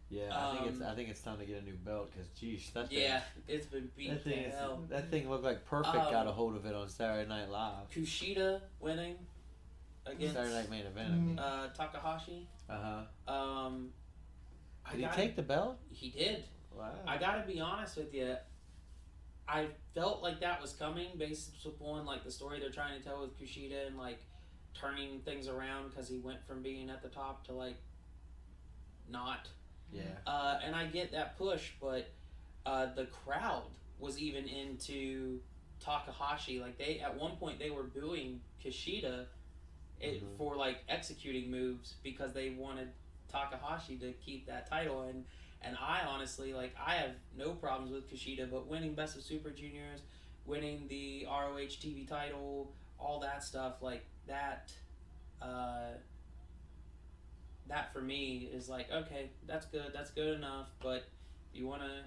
Yeah, I think it's time to get a new belt because geez, that thing, yeah, it's been beat to hell. That thing looked like Perfect got a hold of it on Saturday Night Live. Kushida winning against Saturday Night Main Event. Takahashi. Did he take the belt? He did. Wow. I gotta be honest with you. I felt like that was coming based upon like the story they're trying to tell with Kushida and like turning things around because he went from being at the top to like not. Yeah. And I get that push, but the crowd was even into Takahashi. Like at one point they were booing Kushida for like executing moves because they wanted Takahashi to keep that title. And I honestly, like, I have no problems with Kushida, but winning Best of Super Juniors, winning the ROH TV title, all that stuff, like that. That for me is like, okay, that's good enough. But you wanna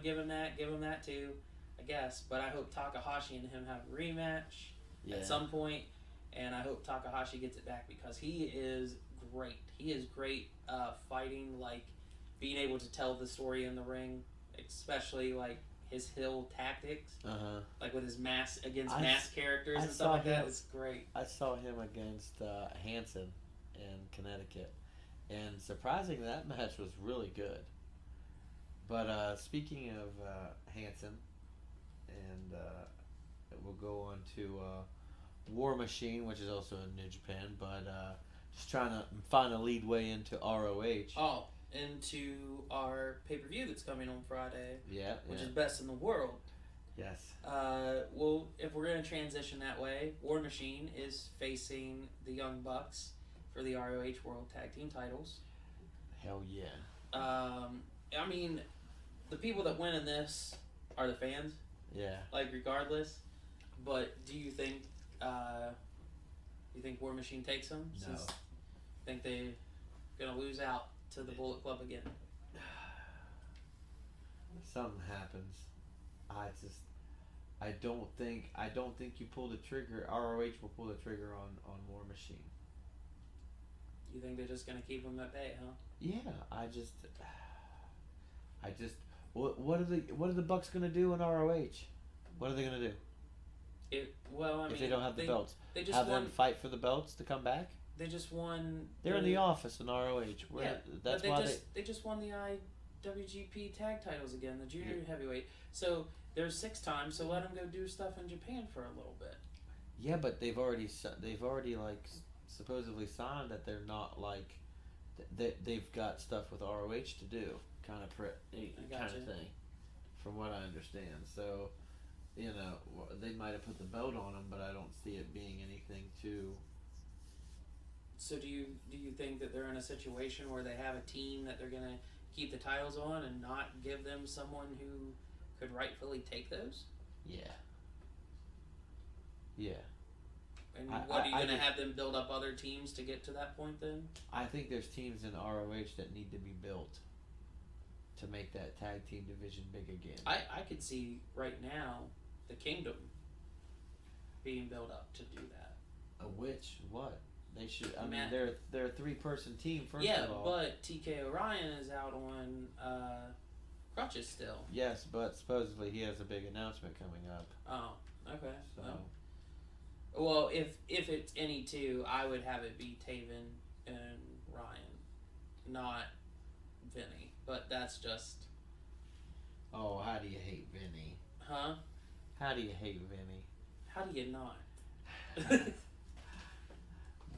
give him that too, I guess. But I hope Takahashi and him have a rematch at some point, and I hope Takahashi gets it back because he is great. He is great fighting, like being able to tell the story in the ring, especially like his heel tactics, like with his mask characters and stuff like that. It's great. I saw him against Hanson in Connecticut. And surprisingly, that match was really good. But speaking of Hanson, and we'll go on to War Machine, which is also in New Japan, but just trying to find a lead way into ROH. Oh, into our pay-per-view that's coming on Friday. Yeah. Which is Best in the World. Yes. Well, if we're going to transition that way, War Machine is facing the Young Bucks for the ROH World Tag Team titles. Hell yeah. I mean, the people that win in this are the fans, Yeah. like regardless. But do you think War Machine takes them? No. Since think they're gonna lose out to the Bullet Club again? Something happens. I don't think you pull the trigger. ROH will pull the trigger on War Machine. You think they're just gonna keep them at bay, huh? Yeah, I just what are the Bucks gonna do in ROH? What are they gonna do If they don't have the belts? They just Have won. them fight for the belts to come back? They just won. They're in the office in ROH. That's but why they just won the IWGP tag titles again, the junior heavyweight. So there's 6 times. So let them go do stuff in Japan for a little bit. Yeah, but they've already like supposedly signed that they're not like they've got stuff with ROH to do, kind of thing, from what I understand. So, they might have put the belt on them, but I don't see it being anything too. So do you think that they're in a situation where they have a team that they're gonna keep the titles on and not give them someone who could rightfully take those? Yeah. Yeah. And what are you going to have them build up other teams to get to that point then? I think there's teams in ROH that need to be built to make that tag team division big again. I could see right now the Kingdom being built up to do that. What? They should. I mean, they're a 3-person team. First of all. Yeah, but TK Orion is out on crutches still. Yes, but supposedly he has a big announcement coming up. Oh, okay. So. Well, if it's any two, I would have it be Taven and Ryan, not Vinny. But that's just. Oh, how do you hate Vinny? Huh? How do you hate Vinny? How do you not?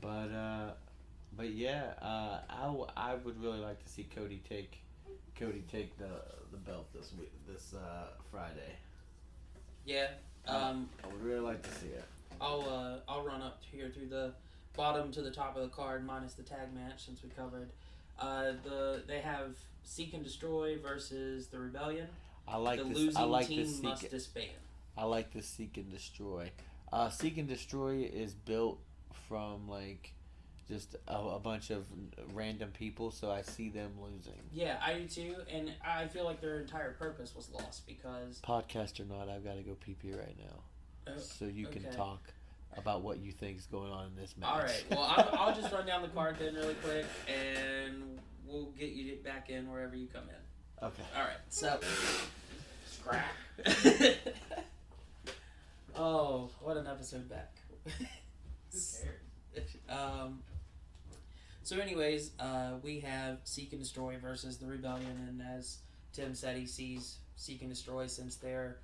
But yeah, I would really like to see Cody take the belt this Friday. Yeah. I would really like to see it. I'll run up here through the bottom to the top of the card minus the tag match since we covered. They have Seek and Destroy versus the Rebellion. I like the this. losing I like team this must disband. I like this Seek and Destroy. Seek and Destroy is built from like just a bunch of random people, so I see them losing. Yeah, I do too, and I feel like their entire purpose was lost because podcast or not, I've got to go pee right now. So you can talk about what you think is going on in this match. All right. Well, I'll just run down the card then really quick, and we'll get you back in wherever you come in. Okay. All right. So, scrap. Oh, what an episode back. Who cares? So, anyways, we have Seek and Destroy versus the Rebellion, and as Tim said, he sees Seek and Destroy since they're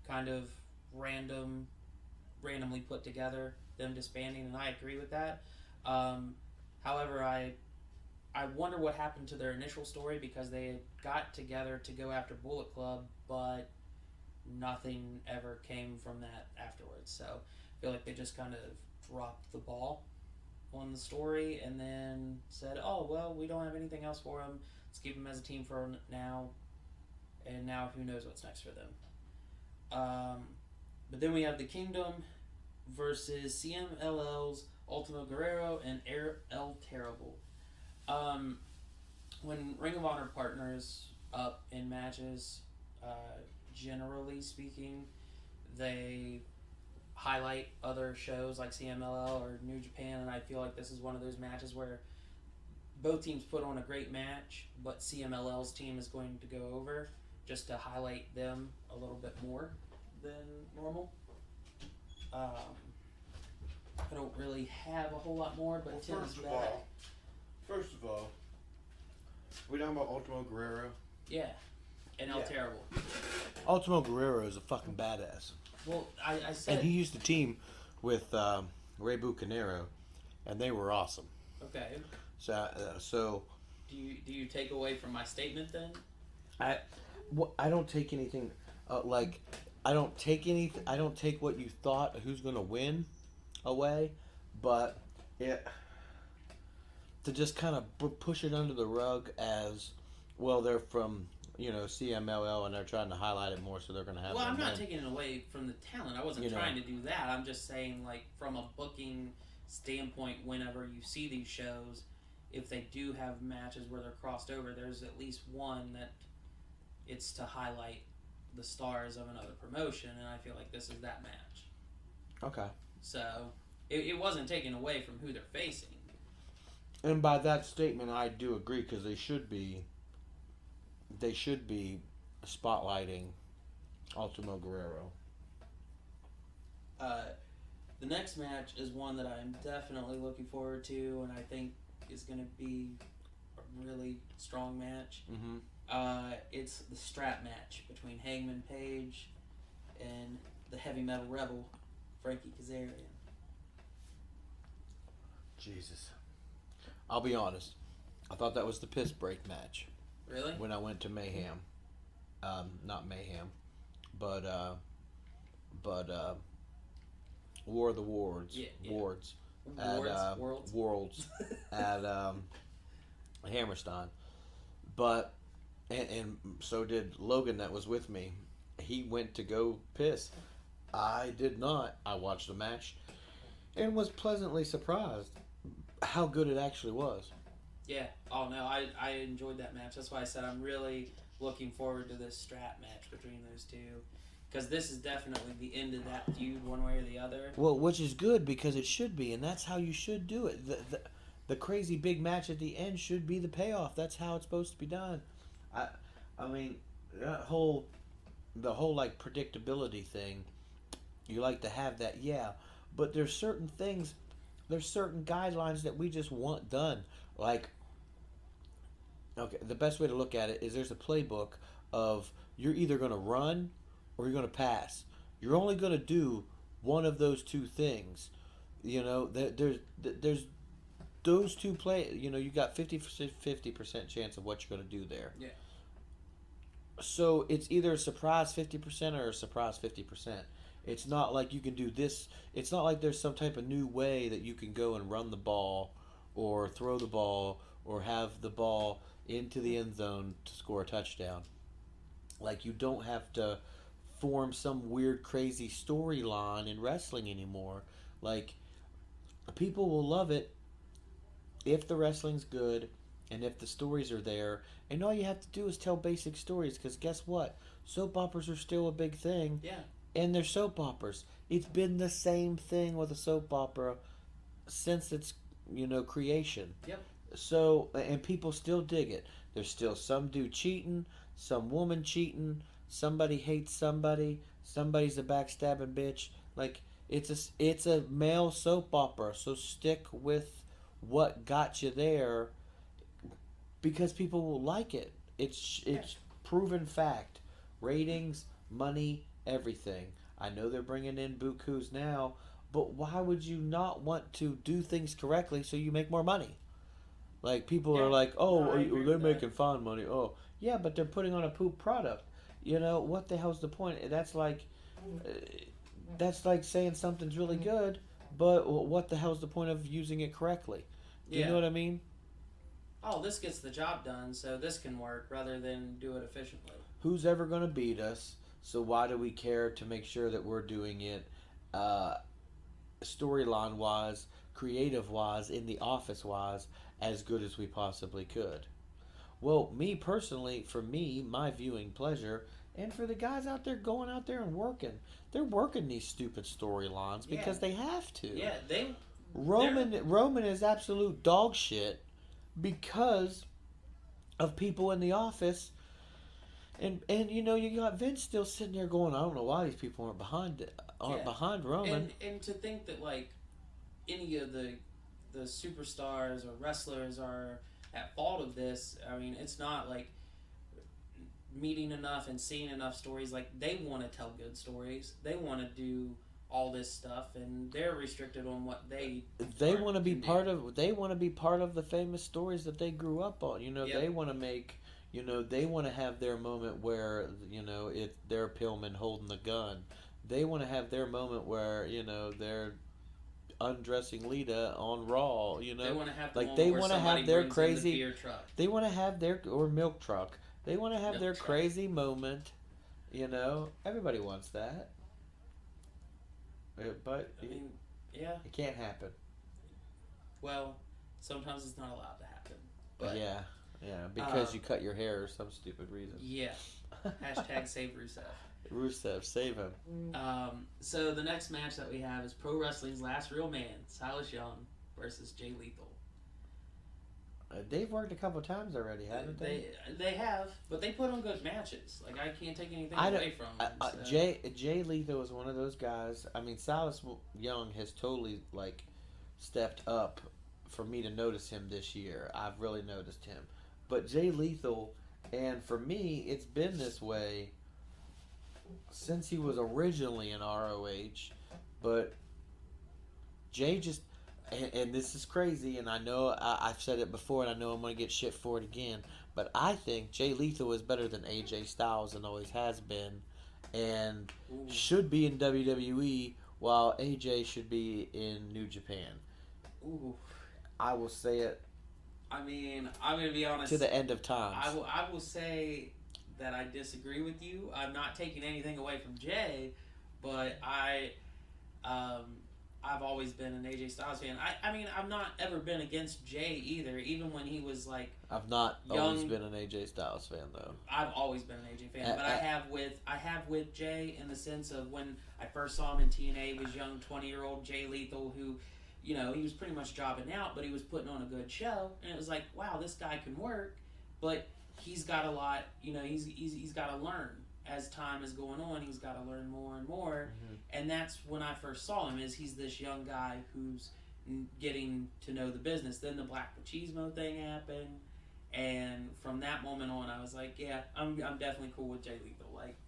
kind of randomly put together, them disbanding, and I agree with that. However, I wonder what happened to their initial story because they got together to go after Bullet Club, but nothing ever came from that afterwards. So I feel like they just kind of dropped the ball on the story and then said, oh, well, we don't have anything else for them. Let's keep them as a team for now. And now who knows what's next for them. But then we have the Kingdom versus CMLL's Ultimo Guerrero and El Terrible. When Ring of Honor partners up in matches, generally speaking, they highlight other shows like CMLL or New Japan, and I feel like this is one of those matches where both teams put on a great match, but CMLL's team is going to go over just to highlight them a little bit more than normal. I don't really have a whole lot more, but Well, Tim's back. First of all, we talking about Ultimo Guerrero? Yeah, and El Yeah. Terrible. Ultimo Guerrero is a fucking badass. Well, I said... And he used to team with Rey Bucanero, and they were awesome. Okay. So Do you take away from my statement then? I don't take anything. I don't take what you thought who's gonna win away, but to just kind of push it under the rug as well. They're from CMLL and they're trying to highlight it more, so they're gonna have. Well, them I'm not win. taking it away from the talent. I wasn't trying to do that. I'm just saying, like, from a booking standpoint, whenever you see these shows, if they do have matches where they're crossed over, there's at least one that it's to highlight the stars of another promotion, and I feel like this is that match. Okay. So it wasn't taken away from who they're facing. And by that statement, I do agree, because they should be spotlighting Ultimo Guerrero. The next match is one that I'm definitely looking forward to, and I think is going to be a really strong match. Mm-hmm. It's the strap match between Hangman Page and the heavy metal rebel, Frankie Kazarian. Jesus. I'll be honest. I thought that was the piss break match. Really? When I went to Mayhem. Not Mayhem. But War of the Wards. Yeah. Wards. Worlds. At Hammerstein. But and so did Logan that was with me. He went to go piss. I did not. I watched the match and was pleasantly surprised how good it actually was. Yeah. Oh, no, I enjoyed that match. That's why I said I'm really looking forward to this strap match between those two. Because this is definitely the end of that feud, one way or the other. Well, which is good, because it should be, and that's how you should do it. The crazy big match at the end should be the payoff. That's how it's supposed to be done. I mean, the whole like predictability thing, you like to have that, yeah. But there's certain things, there's certain guidelines that we just want done. Like, okay, the best way to look at it is there's a playbook of you're either going to run or you're going to pass. You're only going to do one of those two things. There's those two play. You got 50% chance of what you're going to do there. Yeah. So it's either a surprise 50% or a surprise 50%. It's not like you can do this. It's not like there's some type of new way that you can go and run the ball or throw the ball or have the ball into the end zone to score a touchdown. Like, you don't have to form some weird crazy storyline in wrestling anymore. Like, people will love it if the wrestling's good and if the stories are there, and all you have to do is tell basic stories, because guess what, soap operas are still a big thing. Yeah. And they're soap operas. It's been the same thing with a soap opera since its creation. Yep. So, and people still dig it. There's still some dude cheating, some woman cheating, somebody hates somebody, somebody's a backstabbing bitch. Like, it's a male soap opera, so stick with what got you there, because people will like it. It's proven fact. Ratings, money, everything. I know they're bringing in bukus now, but why would you not want to do things correctly so you make more money? Like, people are like, oh, they're making fine money. Oh, yeah, but they're putting on a poop product. What the hell's the point? That's like saying something's really good, but what the hell's the point of using it correctly? Do you know what I mean? Oh, this gets the job done, so this can work, rather than do it efficiently. Who's ever going to beat us? So why do we care to make sure that we're doing it storyline-wise, creative-wise, in the office-wise, as good as we possibly could? Well, me personally, for me, my viewing pleasure, and for the guys out there going out there and working, they're working these stupid storylines because they have to. Yeah, Roman is absolute dog shit because of people in the office. And you got Vince still sitting there going, I don't know why these people aren't behind Roman. And to think that, like, any of the superstars or wrestlers are at fault of this, I mean, it's not like meeting enough and seeing enough stories. Like, they want to tell good stories. They want to do all this stuff, and they're restricted on what they want to be part of. They want to be part of the famous stories that they grew up on. They want to make You know, they want to have their moment where, you know, it's their Pillman holding the gun. They want to have their moment where, you know, they're undressing Lita on Raw, you know. They want to have the like moment they where want to somebody have their brings in crazy the beer truck. they want to have their or milk truck. They want to have Milk their truck. crazy moment, you know. Everybody wants that. But I mean, yeah. it can't happen. Well, sometimes it's not allowed to happen. But Yeah, because you cut your hair or some stupid reason. yeah. Hashtag save Rusev. Rusev, save him. So the next match that we have is Pro Wrestling's Last Real Man, Silas Young versus Jay Lethal. They've worked a couple times already, haven't they? They have, but they put on good matches. Like, I can't take anything away from them. So. Jay Lethal is one of those guys. I mean, Silas Young has totally like stepped up for me to notice him this year. I've really noticed him, but Jay Lethal, and for me, it's been this way since he was originally in ROH. But Jay just. And this is crazy, and I know I've said it before, and I know I'm going to get shit for it again, but I think Jay Lethal is better than AJ Styles and always has been, and should be in WWE, while AJ should be in New Japan. Ooh. I will say it. I mean, I'm going to be honest. To the end of time. I will say that I disagree with you. I'm not taking anything away from Jay, but I've always been an AJ Styles fan. I mean, I've not ever been against Jay either, even when he was like. I've not young, always been an AJ Styles fan though. I've always been an AJ fan, but I have with Jay in the sense of when I first saw him in TNA, he was young 20-year-old Jay Lethal who, you know, he was pretty much jobbing out, but he was putting on a good show, and it was like, wow, this guy can work, but he's got a lot, you know, he's got to learn. As time is going on, he's got to learn more and more, and that's when I first saw him. Is he's this young guy who's getting to know the business. Then the Black Machismo thing happened, and from that moment on, I was like, yeah, I'm definitely cool with Jay Lethal. Like,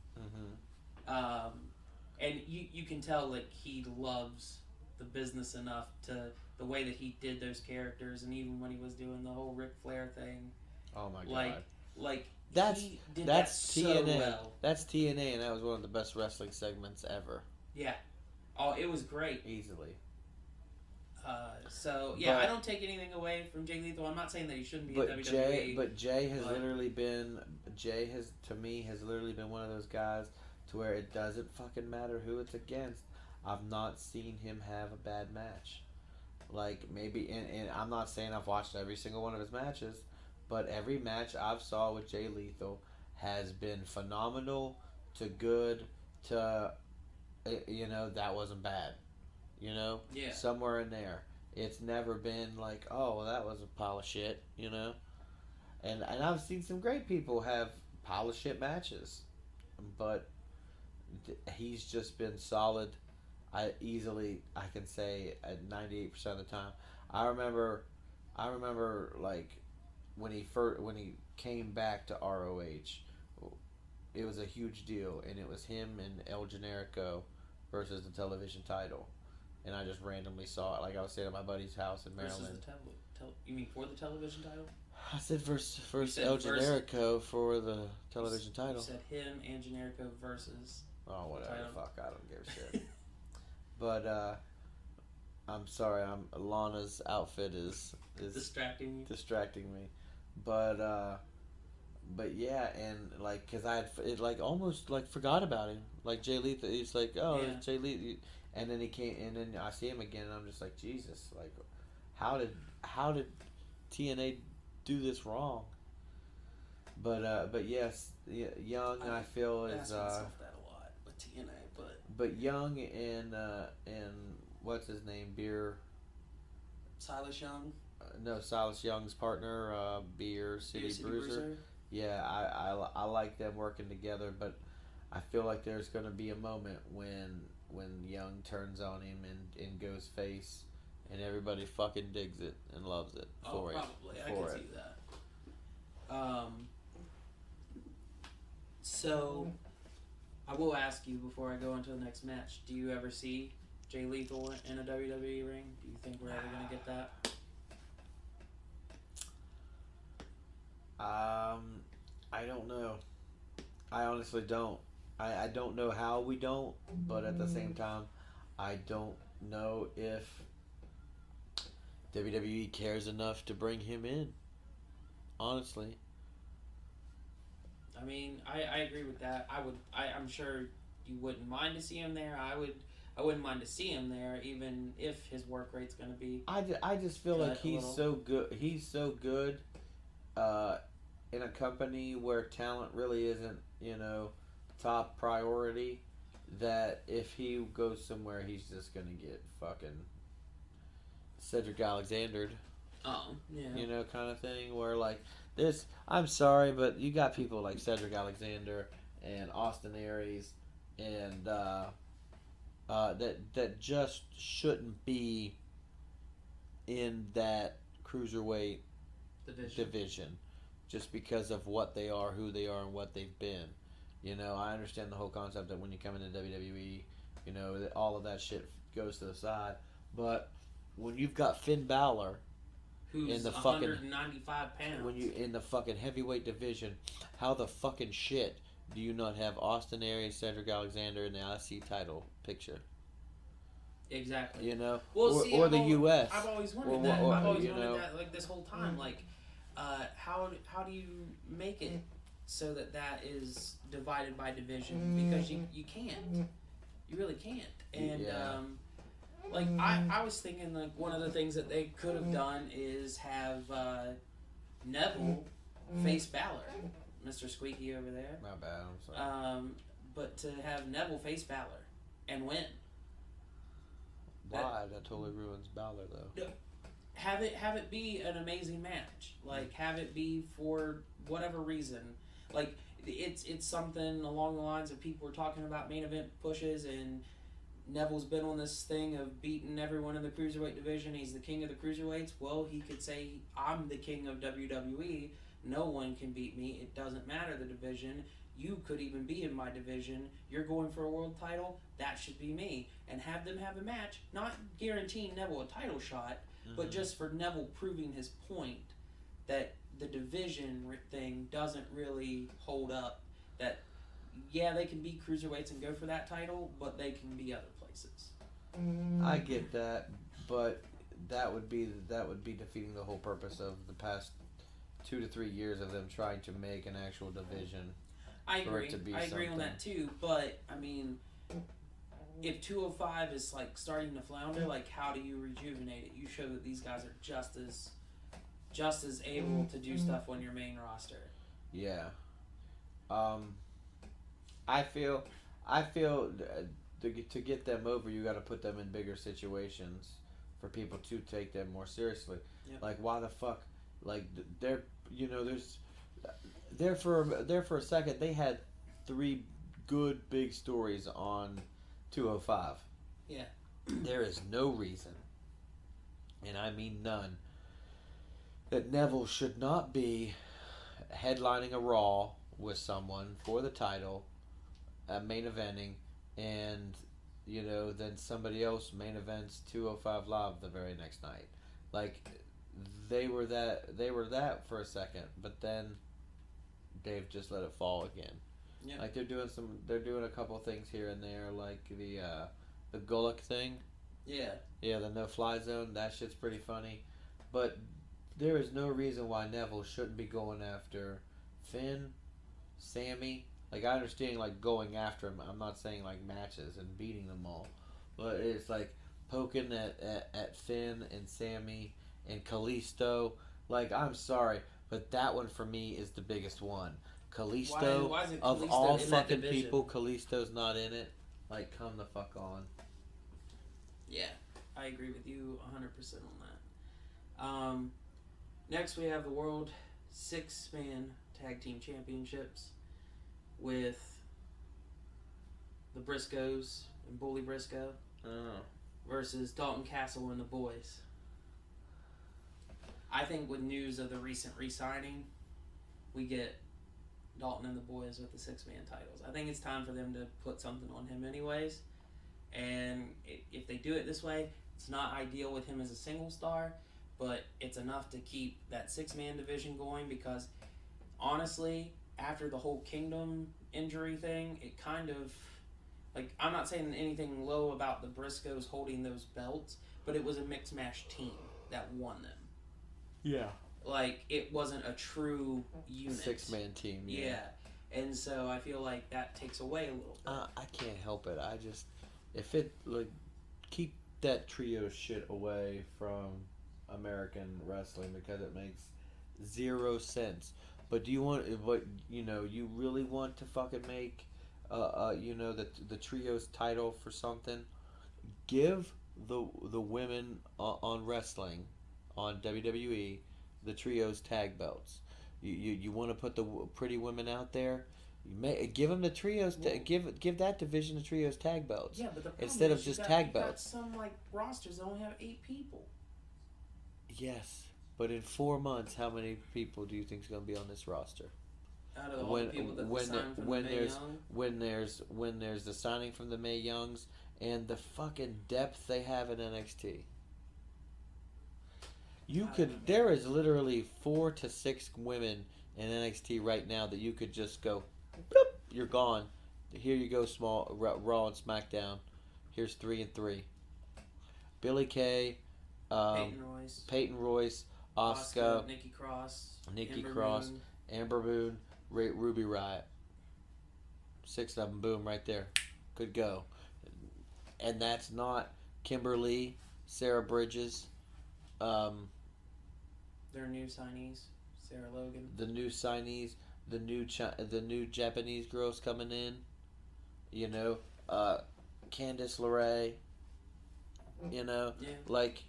and you can tell like he loves the business enough to the way that he did those characters, and even when he was doing the whole Ric Flair thing. Oh my god! Like. That's TNA. So well. That's TNA, and that was one of the best wrestling segments ever. Yeah. Oh, it was great. Easily. So yeah, I don't take anything away from Jay Lethal. I'm not saying that he shouldn't be in WWE. Jay has literally been to me has literally been one of those guys to where it doesn't fucking matter who it's against. I've not seen him have a bad match. Like maybe, and I'm not saying I've watched every single one of his matches. But every match I've saw with Jay Lethal has been phenomenal to good to, you know, that wasn't bad. You know? Yeah. Somewhere in there. It's never been like, oh, well, that was a pile of shit, you know? And I've seen some great people have pile of shit matches. But he's just been solid. I can say at 98% of the time. I remember like, when he came back to ROH, it was a huge deal, and it was him and El Generico versus the television title, and I just randomly saw it. Like I was staying at my buddy's house in Maryland. Versus you mean for the television title? I said versus El Generico for the television title. You said him and Generico versus. Oh whatever, fuck, I don't give a shit. But I'm sorry, Lana's outfit is distracting me. But yeah, and like, cause I had like almost like forgot about him. Like Jay Lethal, he's like, oh, yeah. Jay Lethal, and then he came, and then I see him again, and I'm just like, Jesus, like, how did TNA do this wrong? But yes, Young I feel is that a lot with TNA, but Young and what's his name, Silas Young. No, Silas Young's partner, Beer City Bruiser. Yeah, I like them working together, but I feel like there's going to be a moment when Young turns on him and goes face, and everybody fucking digs it and loves it for it. Probably. I can see that. So, I will ask you before I go into the next match, do you ever see Jay Lethal in a WWE ring? Do you think we're ever going to get that? I don't know. I honestly don't. I don't know how we don't, but at the same time, I don't know if WWE cares enough to bring him in. Honestly. I mean, I agree with that. I'm sure you wouldn't mind to see him there. I wouldn't mind to see him there, even if his work rate's going to be. I just feel cut like a he's little. so good. He's so good in a company where talent really isn't, top priority. That if he goes somewhere, he's just gonna get fucking Cedric Alexandered, Oh, yeah. kind of thing. Where like this, I'm sorry, but you got people like Cedric Alexander and Austin Aries, and that just shouldn't be in that cruiserweight division, just because of what they are, who they are, and what they've been. I understand the whole concept that when you come into WWE, that all of that shit goes to the side. But when you've got Finn Balor, Who's in the 195 pounds. when you in the fucking heavyweight division, how the fucking shit do you not have Austin Aries, Cedric Alexander in the IC title picture? Exactly. Well, or the U.S. I've always wanted Or- that. or, I've always you wanted know. that, like, this whole time. Like, how do you make it so that is divided by division? Because you can't. You really can't. And Yeah. like I was thinking, like, one of the things that they could have done is have Neville face Balor, Mr. Squeaky over there. My bad. I'm sorry. But to have Neville face Balor and win. Why? That totally ruins Balor, though. Have it be an amazing match. Like, have it be for whatever reason. Like, it's something along the lines of people were talking about main event pushes, and Neville's been on this thing of beating everyone in the cruiserweight division. He's the king of the cruiserweights. Well, he could say, I'm the king of WWE. No one can beat me. It doesn't matter the division. You could even be in my division. You're going for a world title. That should be me. And have them have a match. Not guaranteeing Neville a title shot, but just for Neville proving his point that the division thing doesn't really hold up. That, yeah, they can be cruiserweights and go for that title, but they can be other places. I get that, but that would be defeating the whole purpose of the past 2 to 3 years of them trying to make an actual division. I For it agree. to be I agree on something. that too. But I mean, if 205 is like starting to flounder, like, how do you rejuvenate it? You show that these guys are just as able to do stuff on your main roster. Yeah. I feel to get them over, you got to put them in bigger situations for people to take them more seriously. Yep. Like, why the fuck? Like, they're there's there for a second they had 3 good big stories on 205. Yeah. There is no reason, and I mean none, that Neville should not be headlining a Raw with someone for the title, main eventing, and then somebody else main events 205 Live the very next night. Like, they were that for a second, but then Dave just let it fall again. Yeah. Like, they're doing a couple things here and there, like the Gulak thing. Yeah. Yeah, the no-fly zone, that shit's pretty funny. But there is no reason why Neville shouldn't be going after Finn, Sammy. Like, I understand, like, going after him. I'm not saying, like, matches and beating them all. But it's, like, poking at Finn and Sammy and Kalisto. Like, I'm sorry, but that one for me is the biggest one. Kalisto, Why isn't of Kalisto all in that fucking division? people, Kalisto's not in it. Like, come the fuck on. Yeah, I agree with you 100% on that. Next, we have the World 6-Man Tag Team Championships with the Briscoes and Bully Briscoe versus Dalton Castle and the Boys. I think with news of the recent re-signing, we get Dalton and the Boys with the 6-man titles. I think it's time for them to put something on him anyways. And if they do it this way, it's not ideal with him as a single star, but it's enough to keep that 6-man division going, because honestly, after the whole Kingdom injury thing, it kind of, like, I'm not saying anything low about the Briscoes holding those belts, but it was a mixed match team that won them. Yeah. Like, it wasn't a true unit. 6-man team. Yeah. And so I feel like that takes away a little bit. I can't help it. I just, if it, like, keep that trio shit away from American wrestling because it makes 0 sense. But do you want, but, you know, you really want to fucking make, you know, the trios title for something? Give the women on wrestling, on WWE, the trios tag belts. You want to put the pretty women out there? Give them the trios. Give that division the trios tag belts. Yeah, but the problem instead is of just you tag got belts. some like rosters that only have 8 people. Yes, but in 4 months, how many people do you think is going to be on this roster? Out of all the people that signed from the Mae Young? when there's the signing from the Mae Youngs and the fucking depth they have in NXT. There is literally 4 to 6 women in NXT right now that you could just go, bloop, you're gone. Here you go, small Raw and SmackDown. Here's 3 and 3. Billie Kay, Peyton Royce, Asuka, Nikki Cross, Amber Moon, Ruby Riott. 6 of them, boom, right there. Could go. And that's not Kimberly, Sarah Bridges, their new signees, Sarah Logan. the new signees, the new Japanese girls coming in. You know, Candice LeRae. You know, like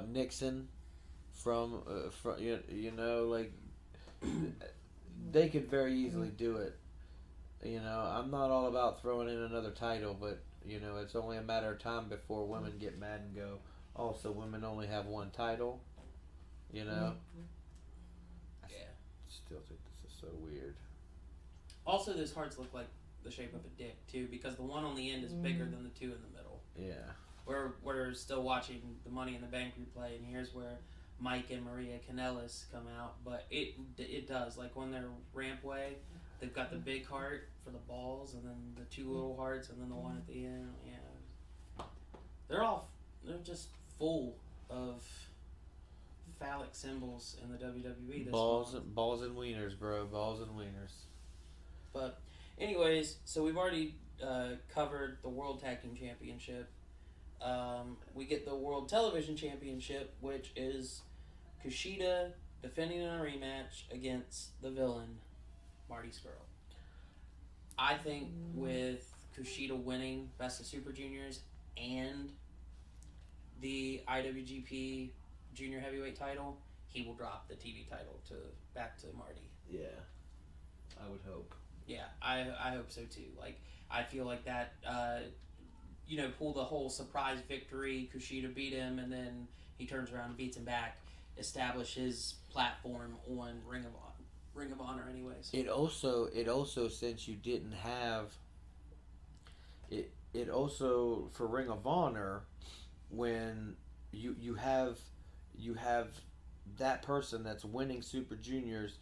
Nixon from you know, like they could very easily do it. You know, I'm not all about throwing in another title, but you know, it's only a matter of time before women get mad and go, "Oh, so women only have one title?" You know. I still think this is so weird. Also, those hearts look like the shape of a dick too, because the one on the end is bigger than the 2 in the middle. Yeah. We're still watching the Money in the Bank replay, and here's where Mike and Maria Kanellis come out, but it does, like when they're rampway, they've got the big heart for the balls, and then the 2 little hearts, and then the one at the end. Yeah, they're just full of phallic symbols in the WWE. This Balls month. and wieners, bro. Balls and wieners. But anyways, so we've already covered the World Tag Team Championship. We get the World Television Championship, which is Kushida defending in a rematch against the villain, Marty Scurll. I think with Kushida winning Best of Super Juniors and the IWGP Junior Heavyweight title, he will drop the TV title back to Marty. Yeah, I would hope. Yeah, I hope so too. Like, I feel like that, pull the whole surprise victory, Kushida beat him, and then he turns around and beats him back, establish his platform on Ring of Honor anyways. It also since you didn't have it also for Ring of Honor, when you have that person that's winning Super Juniors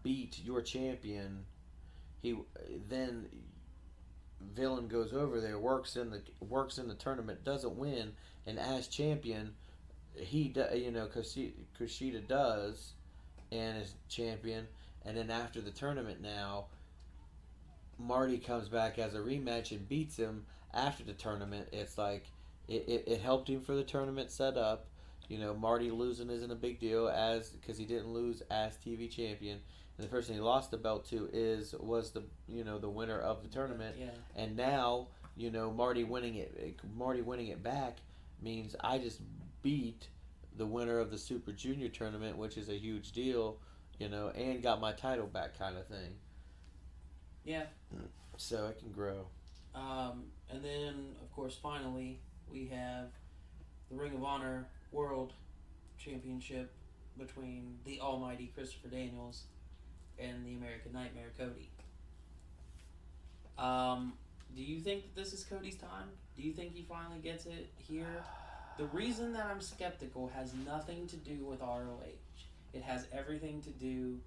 beat your champion, then villain goes over there, works in the tournament, doesn't win, and as champion, Kushida does, and is champion, and then after the tournament now, Marty comes back as a rematch and beats him after the tournament. It's like it helped him for the tournament set up. Marty losing isn't a big deal because he didn't lose as TV champion. And the person he lost the belt to was the winner of the tournament. Yeah. And now, Marty winning it back means I just beat the winner of the Super Junior tournament, which is a huge deal, and got my title back, kind of thing. Yeah. So it can grow. And then, of course, finally, we have the Ring of Honor World Championship between the almighty Christopher Daniels and the American Nightmare, Cody. Do you think that this is Cody's time? Do you think he finally gets it here? The reason that I'm skeptical has nothing to do with ROH. It has everything to do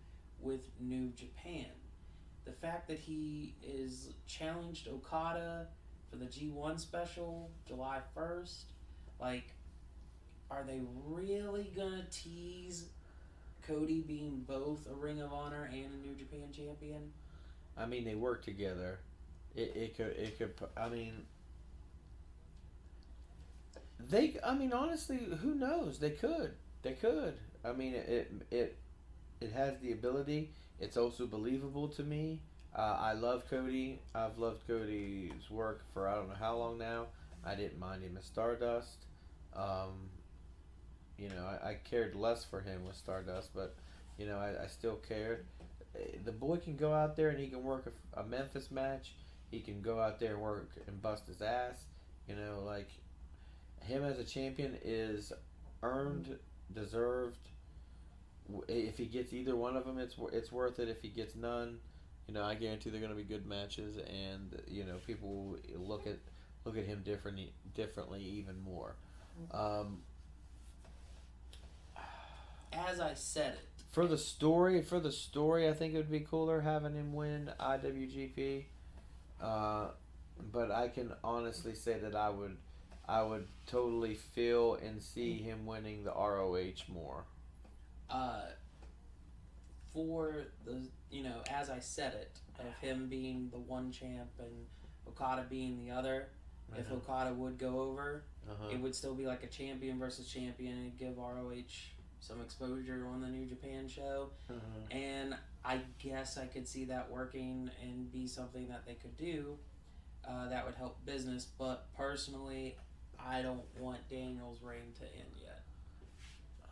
with New Japan. The fact that he is challenged Okada for the G1 special July 1st, like, are they really gonna tease Cody being both a Ring of Honor and a New Japan champion? I mean, they work together. It could. I mean, honestly, who knows? They could. I mean, it has the ability. It's also believable to me. I love Cody. I've loved Cody's work for I don't know how long now. I didn't mind him as Stardust. I cared less for him with Stardust, but I still cared. The boy can go out there and he can work a Memphis match. He can go out there and work and bust his ass. Like him as a champion is earned, deserved. If he gets either one of them, it's worth it. If he gets none, I guarantee they're going to be good matches, and people will look at him differently even more. As I said it, For the story, I think it would be cooler having him win IWGP. But I can honestly say that I would totally feel and see him winning the ROH more. for the, as I said it, of him being the one champ and Okada being the other, if Okada would go over, it would still be like a champion versus champion and give ROH some exposure on the New Japan show. And I guess I could see that working and be something that they could do that would help business. But personally, I don't want Daniel's reign to end yet.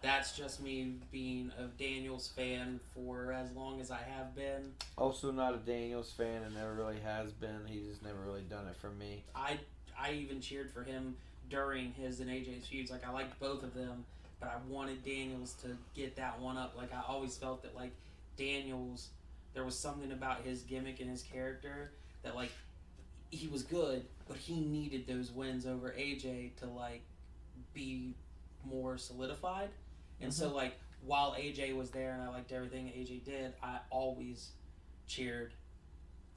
That's just me being a Daniels fan for as long as I have been. Also not a Daniels fan and never really has been. He's just never really done it for me. I even cheered for him during his and AJ's feuds. Like, I liked both of them, but I wanted Daniels to get that one up. Like, I always felt that, like, Daniels, there was something about his gimmick and his character that, like, he was good, but he needed those wins over AJ to, like, be more solidified. And so, like, while AJ was there and I liked everything AJ did, I always cheered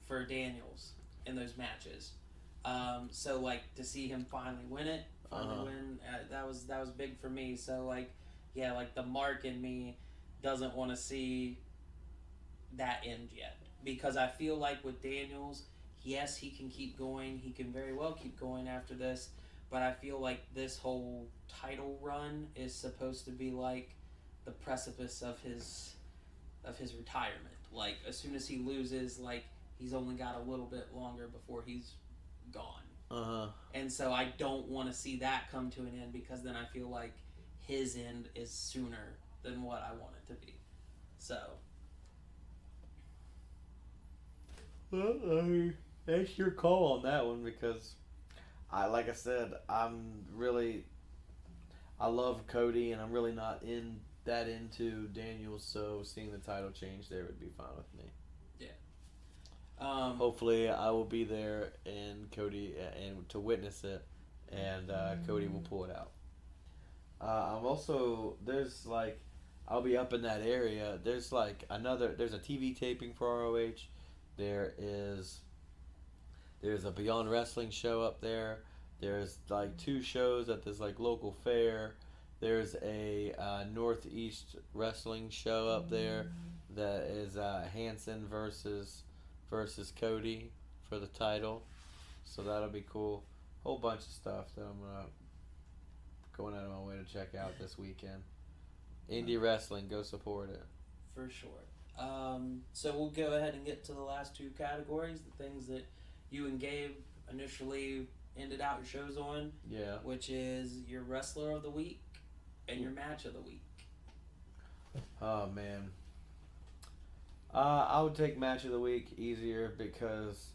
for Daniels in those matches. So, like, to see him finally win it, that was big for me. So, like, yeah, like, the mark in me doesn't want to see that end yet. Because I feel like with Daniels, yes, he can keep going. He can very well keep going after this. But I feel like this whole title run is supposed to be like the precipice of his retirement. Like, as soon as he loses, like, he's only got a little bit longer before he's gone. And so I don't want to see that come to an end, because then I feel like his end is sooner than what I want it to be. So. Well, that's your call on that one, because like I said, I love Cody, and I'm really not into Daniels, so seeing the title change there would be fine with me. Hopefully I will be there and Cody and to witness it, and Cody will pull it out. I'm also, I'll be up in that area. There's a TV taping for ROH. There's a Beyond Wrestling show up there. There's like 2 shows at this like local fair. There's a Northeast Wrestling show up there that is Hanson versus Cody for the title. So that'll be cool. Whole bunch of stuff that I'm going out of my way to check out this weekend. Indie wrestling, go support it. For sure. So we'll go ahead and get to the last 2 categories, the things that you and Gabe initially ended out your shows on. Yeah. Which is your wrestler of the week and your match of the week. Oh man. I would take match of the week easier, because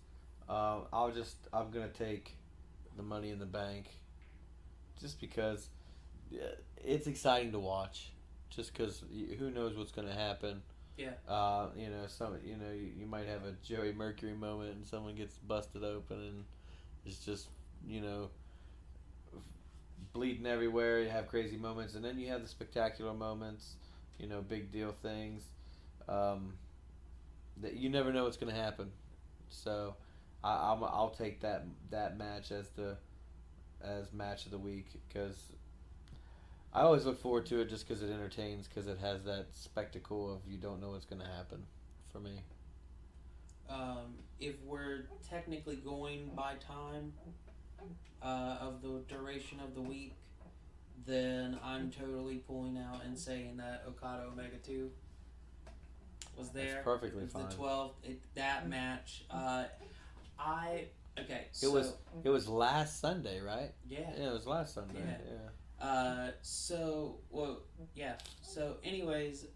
I'm gonna take the Money in the Bank, just because it's exciting to watch. Just because who knows what's gonna happen. Yeah. You might have a Joey Mercury moment and someone gets busted open and it's just bleeding everywhere. You have crazy moments, and then you have the spectacular moments. Big deal things. that you never know what's gonna happen. So, I'll take that match as match of the week because I always look forward to it just because it entertains, because it has that spectacle of you don't know what's gonna happen. For me, if we're technically going by time of the duration of the week, then I'm totally pulling out and saying that Okada Omega 2 was there. That's perfectly It's fine. the 12th. That match. Okay. It was last Sunday, right? Yeah. Yeah, it was last Sunday. Yeah. So anyways.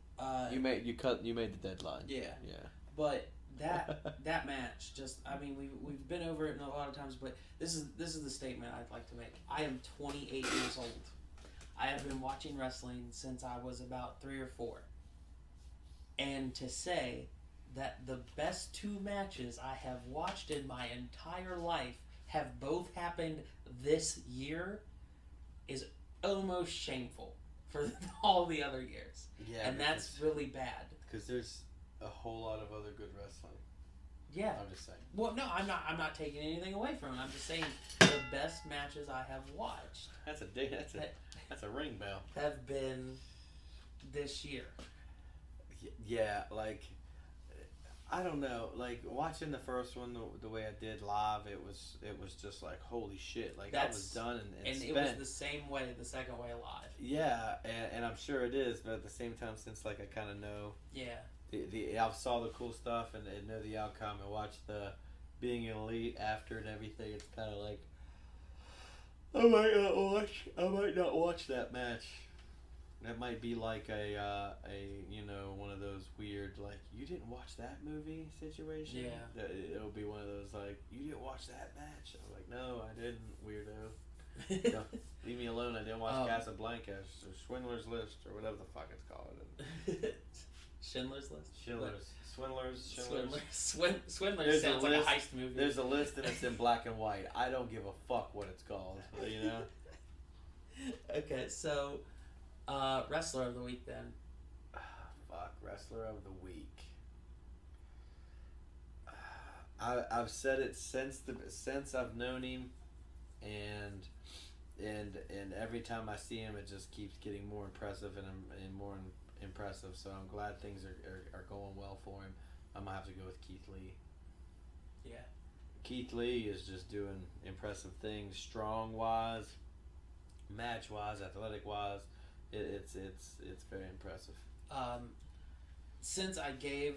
You made the deadline. Yeah. Yeah. But that match, just I mean we've been over it a lot of times, but this is the statement I'd like to make. I am 28 years old. I have been watching wrestling since I was about 3 or 4. And to say that the best 2 matches I have watched in my entire life have both happened this year is almost shameful for all the other years. Yeah, and that's really bad. Because there's a whole lot of other good wrestling. Yeah. I'm just saying. Well, no, I'm not taking anything away from it. I'm just saying the best matches I have watched That's a ring bell. have been this year. Yeah, like I don't know, like watching the first one the way I did live, it was just like holy shit, like I was done and spent. It was the same way the second way live. Yeah, and I'm sure it is, but at the same time, since like I kind of know. Yeah. I saw the cool stuff and know the outcome and watch the being elite after and everything. It's kind of like I might not watch that match. That might be like a one of those weird like you didn't watch that movie situation. Yeah. It'll be one of those like you didn't watch that match. I'm like no, I didn't, weirdo. No, leave me alone. I didn't watch Casablanca or Swindler's List or whatever the fuck it's called. Schindler's List? Swindlers. Swindler There's sounds like a heist movie. There's a list and it's in black and white. I don't give a fuck what it's called, you know? Okay, so, Wrestler of the Week then. Fuck, Wrestler of the Week. I've said it since I've known him, and every time I see him, it just keeps getting more impressive and more impressive. So I'm glad things are going well for him. I'm gonna have to go with Keith Lee. Yeah. Keith Lee is just doing impressive things, strong wise, match wise, athletic wise. It's very impressive. Since I gave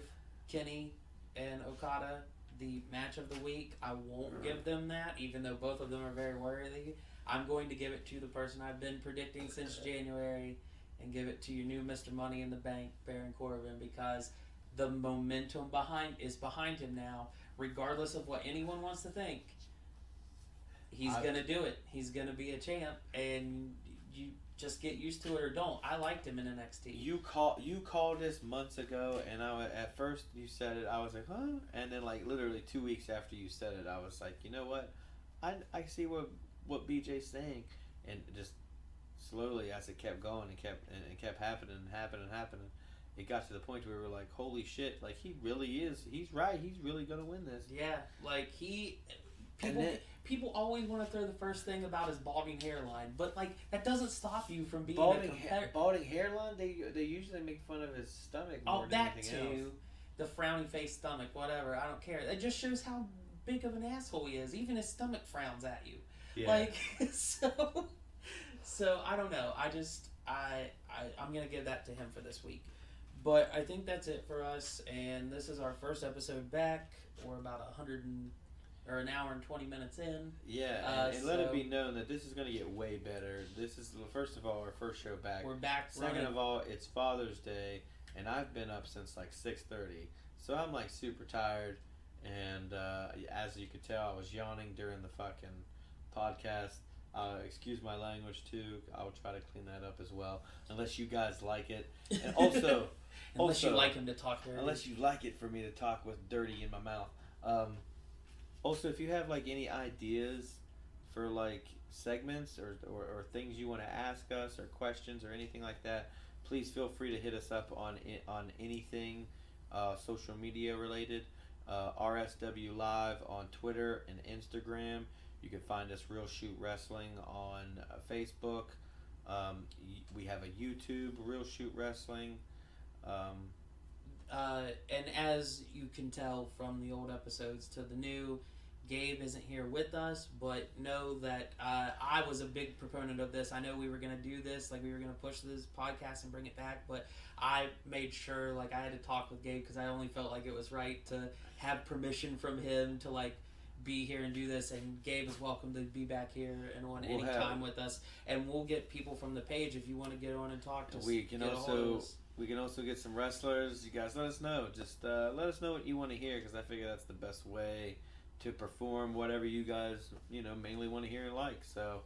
Kenny and Okada the match of the week, I won't give them that, even though both of them are very worthy. I'm going to give it to the person I've been predicting since January, and give it to your new Mr. Money in the Bank, Baron Corbin, because the momentum behind him now, regardless of what anyone wants to think. He's gonna do it. He's gonna be a champ, and you just get used to it or don't. I liked him in NXT. You called this months ago, and at first you said it, I was like, huh? And then like literally 2 weeks after you said it, I was like, you know what? I see what BJ's saying, and just slowly as it kept going and kept happening, it got to the point where we were like, holy shit, like he really is. He's right. He's really gonna win this. Yeah, like people always want to throw the first thing about his balding hairline, but like that doesn't stop you from being balding hairline. They usually make fun of his stomach more than that anything too. else. The frowny face stomach, whatever. I don't care. It just shows how big of an asshole he is. Even his stomach frowns at you. Yeah. Like so I don't know. I'm gonna give that to him for this week. But I think that's it for us, and this is our first episode back. We're about an hour and 20 minutes in. Yeah, and let it be known that this is going to get way better. This is, first of all, our first show back. We're back. Second of all, it's Father's Day, and I've been up since like 6:30, so I'm like super tired. And as you could tell, I was yawning during the fucking podcast. Excuse my language too. I'll try to clean that up as well, unless you guys like it. And also, unless you like him to talk dirty. Unless you like it for me to talk with dirty in my mouth. Also, if you have like any ideas for like segments or things you want to ask us or questions or anything like that, please feel free to hit us up on anything social media related. RSW Live on Twitter and Instagram. You can find us Real Shoot Wrestling on Facebook. We have a YouTube, Real Shoot Wrestling. And as you can tell from the old episodes to the new, Gabe isn't here with us, but know that I was a big proponent of this. I know we were going to do this, like we were going to push this podcast and bring it back, but I made sure, like, I had to talk with Gabe because I only felt like it was right to have permission from him to, like, be here and do this, and Gabe is welcome to be back here and on any time with us, and we'll get people from the page if you want to get on and talk to us. We can also get some wrestlers. You guys let us know. Just let us know what you want to hear, because I figure that's the best way to perform whatever you guys, mainly want to hear and like. So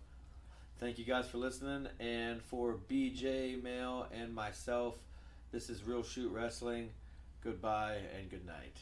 thank you guys for listening, and for BJ, Mel, and myself, this is Real Shoot Wrestling. Goodbye and good night.